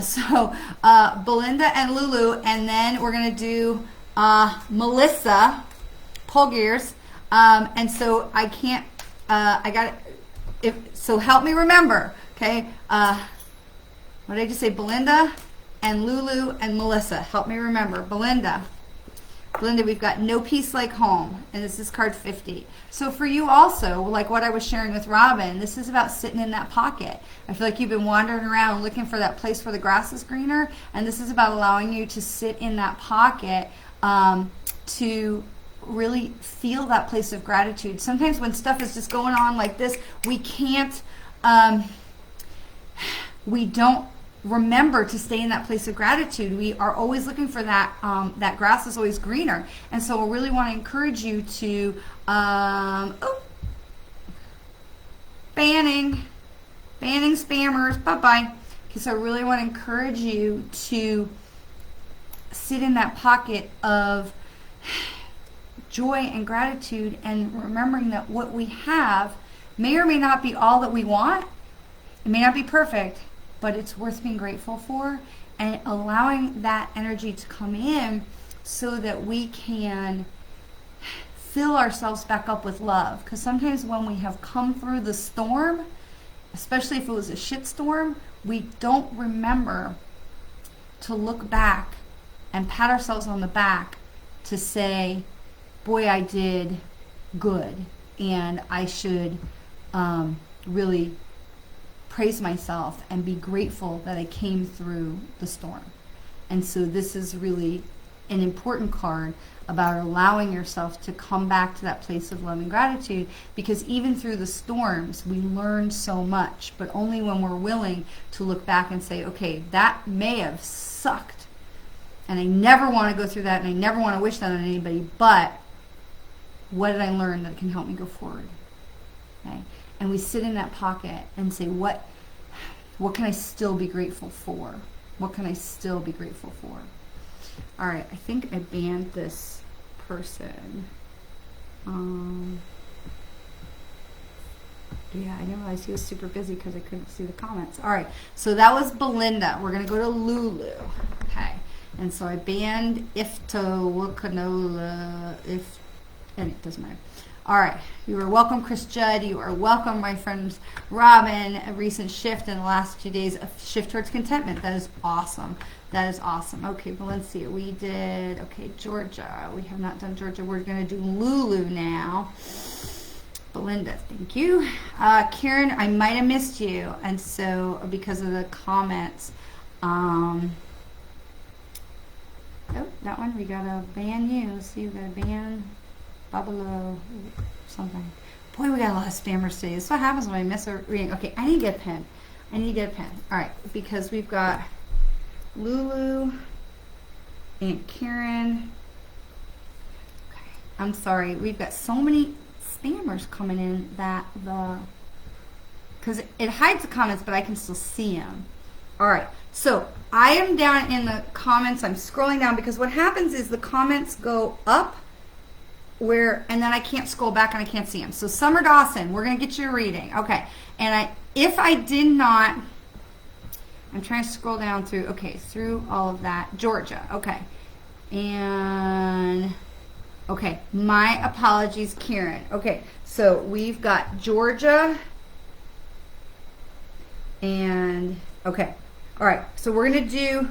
So Belinda and Lulu, and then we're going to do Melissa, pull gears. And so I can't, I got it. So help me remember, okay? What did I just say? Belinda and Lulu and Melissa. Help me remember. Belinda, we've got no peace like home, and this is card 50. So for you also, like what I was sharing with Robin, this is about sitting in that pocket. I feel like you've been wandering around looking for that place where the grass is greener, and this is about allowing you to sit in that pocket to really feel that place of gratitude. Sometimes when stuff is just going on like this, we can't, we don't remember to stay in that place of gratitude. We are always looking for that, that grass is always greener. And so we really want to encourage you to, banning spammers, bye-bye. Okay, so I really want to encourage you to sit in that pocket of joy and gratitude, and remembering that what we have may or may not be all that we want. It may not be perfect, but it's worth being grateful for, and allowing that energy to come in so that we can fill ourselves back up with love. Because sometimes when we have come through the storm, especially if it was a shit storm, we don't remember to look back and pat ourselves on the back to say, boy, I did good, and I should really praise myself and be grateful that I came through the storm. And so this is really an important card about allowing yourself to come back to that place of love and gratitude, because even through the storms we learn so much, but only when we're willing to look back and say, okay, that may have sucked and I never want to go through that, and I never want to wish that on anybody, but what did I learn that can help me go forward? Okay? And we sit in that pocket and say, what can I still be grateful for? What can I still be grateful for? All right, I think I banned this person. Yeah, I didn't realize he was super busy because I couldn't see the comments. All right, so that was Belinda. We're going to go to Lulu. Okay, and so I banned Iftowakanola, and it doesn't matter. All right, you are welcome, Chris Judd. You are welcome, my friends. Robin, a recent shift in the last few days, a shift towards contentment. That is awesome. That is awesome. Okay, Valencia, we did. Okay, Georgia. We have not done Georgia. We're going to do Lulu now. Belinda, thank you. Karen, I might have missed you, and so because of the comments. Oh, that one, we got to ban you. See, we got to ban Babalo something. Boy, we got a lot of spammers today. This is what happens when I miss a reading. Okay, I need to get a pen. I need to get a pen. All right, because we've got Lulu and Karen. Okay, I'm sorry. We've got so many spammers coming in that because it hides the comments, but I can still see them. All right, so I am down in the comments. I'm scrolling down because what happens is the comments go up and then I can't scroll back and I can't see them. So Summer Dawson, we're going to get you a reading. Okay, and if I did not, I'm trying to scroll down through, okay, through all of that. Georgia, okay. And, okay, my apologies, Karen. Okay, so we've got Georgia and, okay. All right, so we're going to do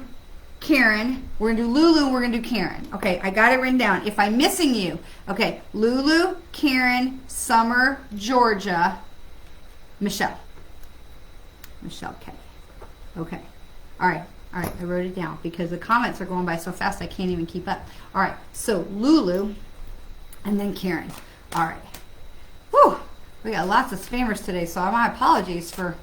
Karen, we're going to do Lulu, we're going to do Karen. Okay, I got it written down. If I'm missing you, okay, Lulu, Karen, Summer, Georgia, Michelle K. Okay, all right, I wrote it down because the comments are going by so fast I can't even keep up. All right, so Lulu and then Karen. All right, whew, we got lots of spammers today, so my apologies for,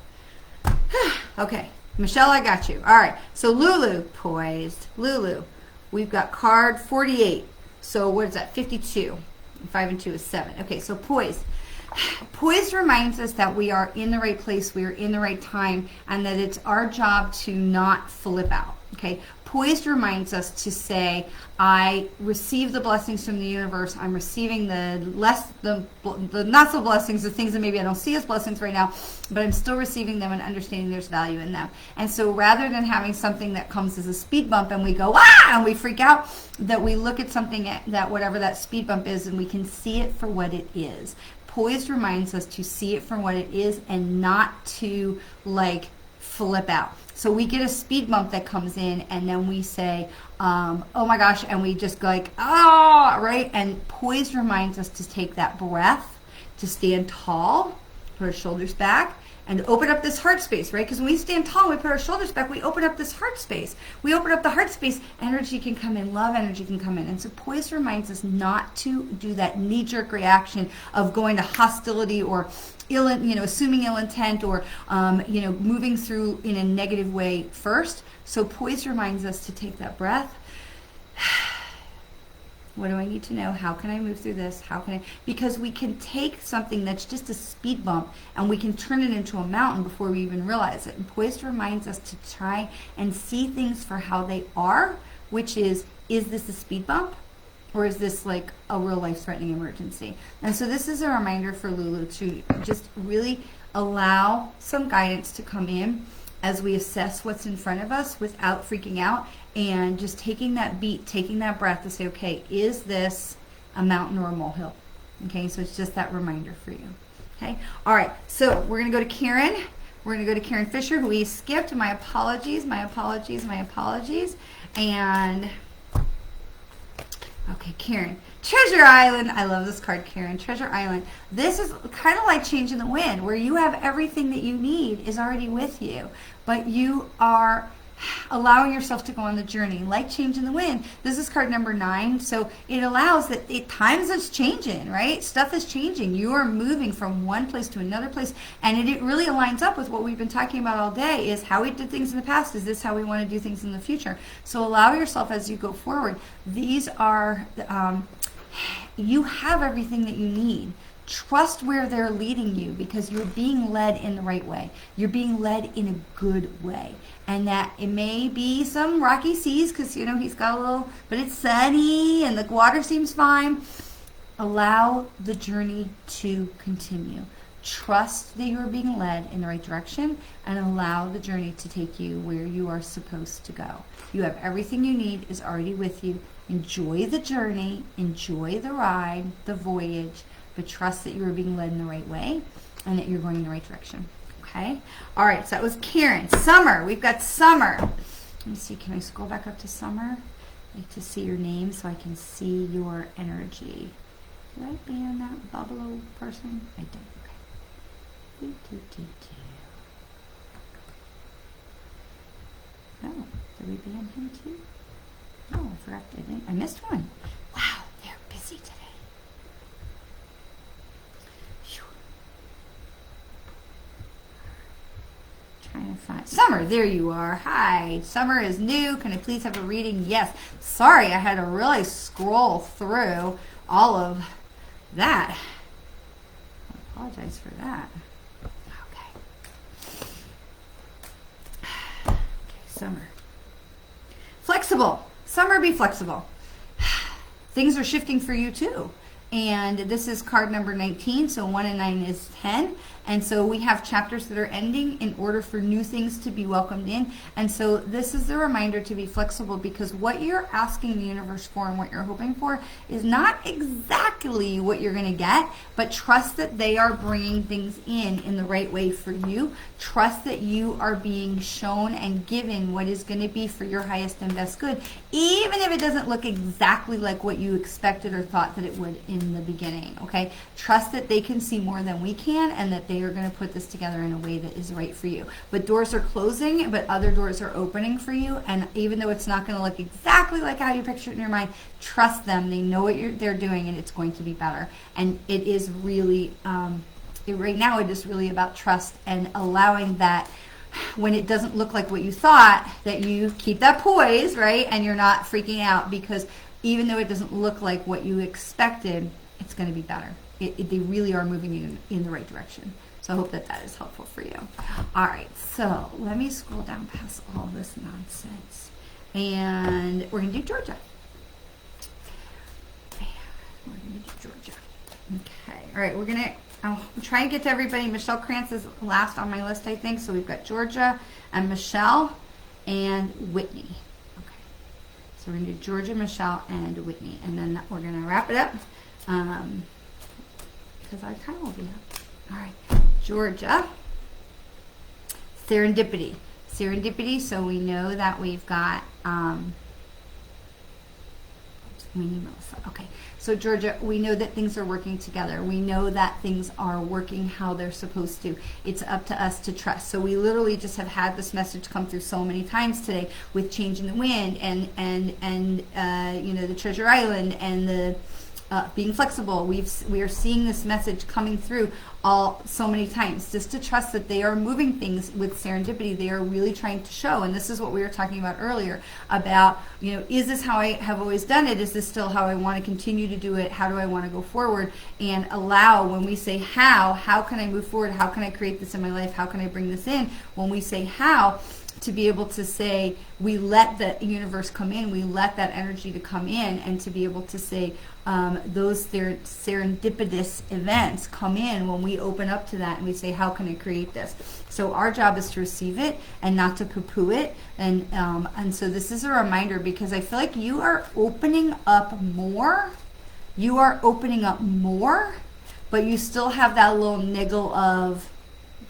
okay. Michelle, I got you. All right. So Lulu, poised. Lulu, we've got card 48. So what is that? 52. 5 and 2 is 7. Okay, so poised. Poised reminds us that we are in the right place, we are in the right time, and that it's our job to not flip out. Okay, poised reminds us to say, I receive the blessings from the universe. I'm receiving the not so blessings, the things that maybe I don't see as blessings right now, but I'm still receiving them and understanding there's value in them. And so rather than having something that comes as a speed bump and we go, ah, and we freak out, that we look at something that whatever that speed bump is and we can see it for what it is. Poised reminds us to see it for what it is and not to like flip out. So we get a speed bump that comes in and then we say, oh my gosh, and we just go like, ah, right? And poised reminds us to take that breath, to stand tall, put our shoulders back, and open up this heart space, right? Because when we stand tall, we put our shoulders back, we open up this heart space. We open up the heart space, energy can come in, love energy can come in. And so poised reminds us not to do that knee-jerk reaction of going to hostility or assuming ill intent or, moving through in a negative way first. So poised reminds us to take that breath. What do I need to know? How can I move through this? Because we can take something that's just a speed bump and we can turn it into a mountain before we even realize it. And poised reminds us to try and see things for how they are, which is this a speed bump? Or is this like a real life-threatening emergency? And so this is a reminder for Lulu to just really allow some guidance to come in as we assess what's in front of us without freaking out, and just taking that beat, taking that breath to say, okay, is this a mountain or a molehill? Okay, so it's just that reminder for you. Okay, all right, so we're going to go to Karen. We're going to go to Karen Fisher, who we skipped. My apologies, my apologies, my apologies. And, okay, Karen. Treasure Island. I love this card, Karen. Treasure Island. This is kind of like Changing the Wind, where you have everything that you need is already with you, but you are allowing yourself to go on the journey. Like Changing the Wind, this is card number 9, so it allows that times is changing, right? Stuff is changing. You are moving from one place to another place, and it really aligns up with what we've been talking about all day, is how we did things in the past. Is this how we want to do things in the future? So allow yourself as you go forward. These are, you have everything that you need. Trust where they're leading you, because you're being led in the right way. You're being led in a good way. And that it may be some rocky seas, because, you know, he's got a little, but it's sunny and the water seems fine. Allow the journey to continue. Trust that you're being led in the right direction, and allow the journey to take you where you are supposed to go. You have everything you need is already with you. Enjoy the journey, enjoy the ride, the voyage, but trust that you are being led in the right way and that you're going in the right direction. Okay? All right, so that was Karen. Summer. We've got Summer. Let me see. Can I scroll back up to Summer? I like to see your name so I can see your energy. Did I ban that bubble person? I did. Okay. Oh, did we ban him too? Oh, I forgot. I missed one. Wow, they're busy today. Trying to find Summer. There you are. Hi. Summer is new. Can I please have a reading? Yes. Sorry, I had to really scroll through all of that. I apologize for that. Okay, Summer. Flexible. Summer, be flexible. Things are shifting for you too. And this is card number 19, so 1 and 9 is 10. And so we have chapters that are ending in order for new things to be welcomed in. And so this is the reminder to be flexible, because what you're asking the universe for and what you're hoping for is not exactly what you're going to get, but trust that they are bringing things in the right way for you. Trust that you are being shown and given what is going to be for your highest and best good, even if it doesn't look exactly like what you expected or thought that it would in the beginning, okay? Trust that they can see more than we can, and that they are going to put this together in a way that is right for you. But doors are closing, but other doors are opening for you, and even though it's not going to look exactly like how you picture it in your mind, trust them. They know what they're doing, and it's going to be better. And it is really, right now it is really about trust and allowing that when it doesn't look like what you thought, that you keep that poise, right? And you're not freaking out, because even though it doesn't look like what you expected, it's going to be better. They really are moving in the right direction. So I hope that that is helpful for you. All right, so let me scroll down past all this nonsense. And we're going to do Georgia. We're going to do Georgia. Okay, all right, we're going to I'll try and get to everybody. Michelle Krantz is last on my list, I think. So we've got Georgia and Michelle and Whitney. Okay, so we're going to do Georgia, Michelle, and Whitney. And then we're going to wrap it up. Because I kind of will be up. All right, Georgia, serendipity. Serendipity, so we know that we've got, we need Melissa. Okay, so Georgia, we know that things are working together. We know that things are working how they're supposed to. It's up to us to trust. So we literally just have had this message come through so many times today with Changing the Wind and you know, the Treasure Island and the being flexible. We are seeing this message coming through so many times, just to trust that they are moving things with serendipity. They are really trying to show, and this is what we were talking about earlier about, you know, is this how I have always done it? Is this still how I want to continue to do it? How do I want to go forward? And allow, when we say how can I move forward? How can I create this in my life? How can I bring this in? When we say how, to be able to say, we let the universe come in, we let that energy to come in, and to be able to say, those serendipitous events come in when we open up to that and we say, how can I create this? So our job is to receive it and not to poo-poo it. And so this is a reminder, because I feel like you are opening up more. You are opening up more, but you still have that little niggle of,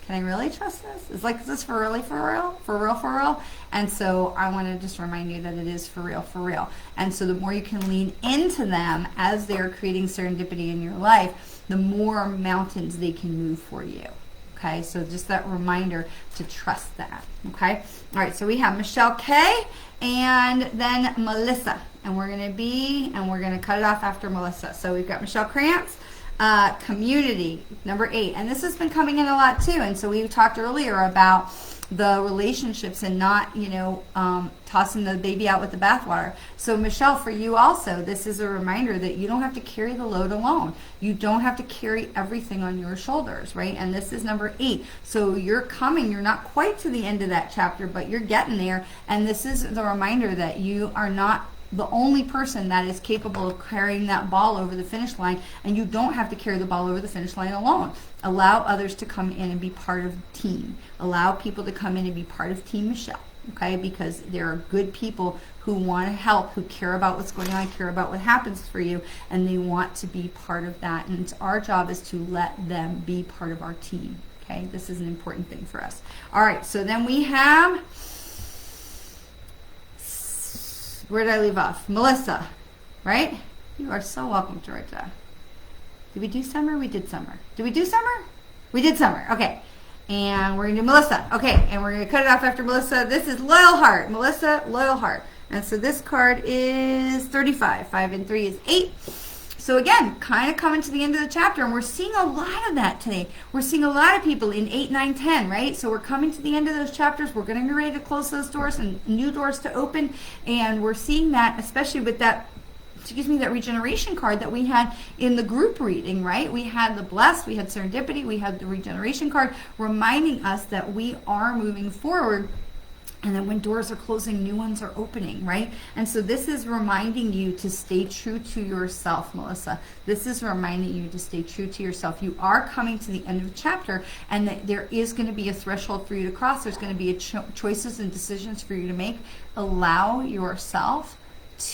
can I really trust this? Is this for really for real? For real, for real? And so I want to just remind you that it is for real, for real. And so the more you can lean into them as they're creating serendipity in your life, the more mountains they can move for you. Okay, so just that reminder to trust that. Okay, all right, so we have Michelle K and then Melissa. And we're going to cut it off after Melissa. So we've got Michelle Krantz. Community, number 8. And this has been coming in a lot too. And so we talked earlier about the relationships and not, tossing the baby out with the bathwater. So Michelle, for you also, this is a reminder that you don't have to carry the load alone. You don't have to carry everything on your shoulders, right? And this is number 8. So you're not quite to the end of that chapter, but you're getting there. And this is the reminder that you are not the only person that is capable of carrying that ball over the finish line, and you don't have to carry the ball over the finish line alone. Allow others to come in and be part of the team. Allow people to come in and be part of Team Michelle, okay? Because there are good people who want to help, who care about what's going on, care about what happens for you, and they want to be part of that. And it's our job is to let them be part of our team, okay? This is an important thing for us. All right, so then we have... Where did I leave off? Melissa, right? You are so welcome, Georgia. Did we do summer? We did summer. Did we do summer? We did summer. Okay. And we're going to do Melissa. Okay. And we're going to cut it off after Melissa. This is Loyal Heart. Melissa, Loyal Heart. And so this card is 35. 5 and 3 is 8. So again, kind of coming to the end of the chapter, and we're seeing a lot of that today. We're seeing a lot of people in 8, 9, 10, right? So we're coming to the end of those chapters. We're getting ready to close those doors and new doors to open, and we're seeing that, especially with that regeneration card that we had in the group reading, right? We had the blessed, we had serendipity, we had the regeneration card reminding us that we are moving forward. And then when doors are closing, new ones are opening, right? And so this is reminding you to stay true to yourself, Melissa. This is reminding you to stay true to yourself. You are coming to the end of the chapter, and that there is going to be a threshold for you to cross. There's going to be choices and decisions for you to make. Allow yourself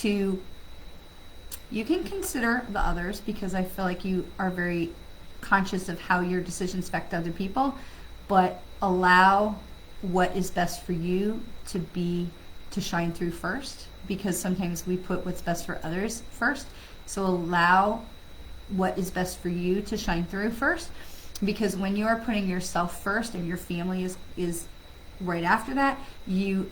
to... You can consider the others, because I feel like you are very conscious of how your decisions affect other people, but allow what is best for you to shine through first, because sometimes we put what's best for others first. So allow what is best for you to shine through first, because when you are putting yourself first and your family is right after that,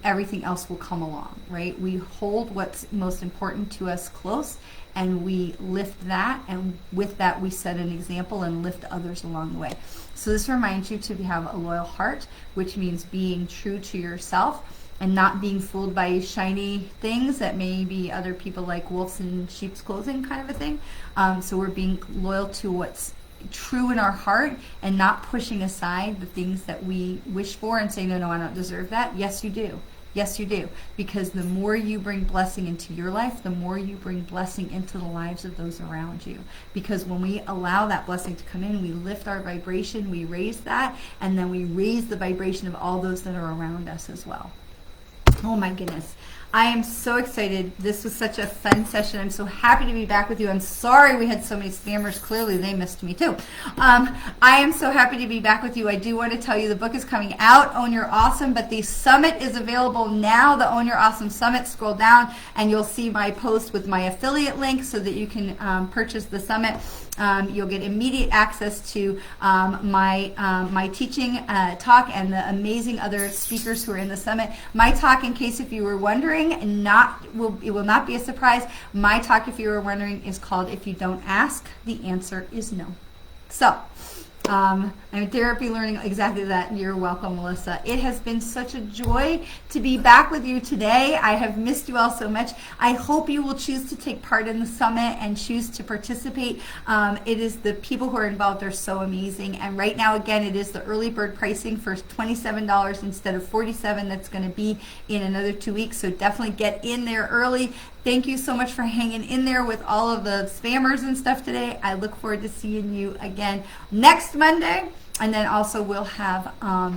everything else will come along, right? We hold what's most important to us close, and we lift that, and with that we set an example and lift others along the way. So this reminds you to have a loyal heart, which means being true to yourself and not being fooled by shiny things that maybe other people like wolves in sheep's clothing kind of a thing. So we're being loyal to what's true in our heart and not pushing aside the things that we wish for and saying, no, I don't deserve that. Yes, you do. Yes, you do. Because the more you bring blessing into your life, the more you bring blessing into the lives of those around you. Because when we allow that blessing to come in, we lift our vibration, we raise that, and then we raise the vibration of all those that are around us as well. Oh my goodness. I am so excited. This was such a fun session. I'm so happy to be back with you. I'm sorry we had so many spammers. Clearly, they missed me too. I am so happy to be back with you. I do want to tell you the book is coming out, Own Your Awesome, but the summit is available now, the Own Your Awesome Summit. Scroll down and you'll see my post with my affiliate link so that you can purchase the summit. You'll get immediate access to my teaching talk and the amazing other speakers who are in the summit. My talk, in case if you were wondering, it will not be a surprise. My talk, if you were wondering, is called If You Don't Ask, the Answer Is No. So I'm therapy learning exactly that. You're welcome, Melissa. It has been such a joy to be back with you today. I have missed you all so much. I hope you will choose to take part in the summit and choose to participate. It is the people who are involved are so amazing. And right now, again, it is the early bird pricing for $27 instead of $47. That's going to be in another 2 weeks. So definitely get in there early. Thank you so much for hanging in there with all of the spammers and stuff today. I look forward to seeing you again next Monday, and then also we'll have a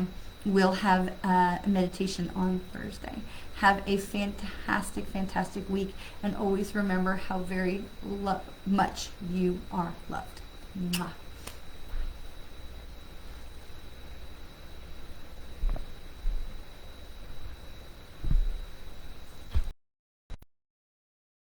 meditation on Thursday. Have a fantastic week, and always remember how very much you are loved. Mwah.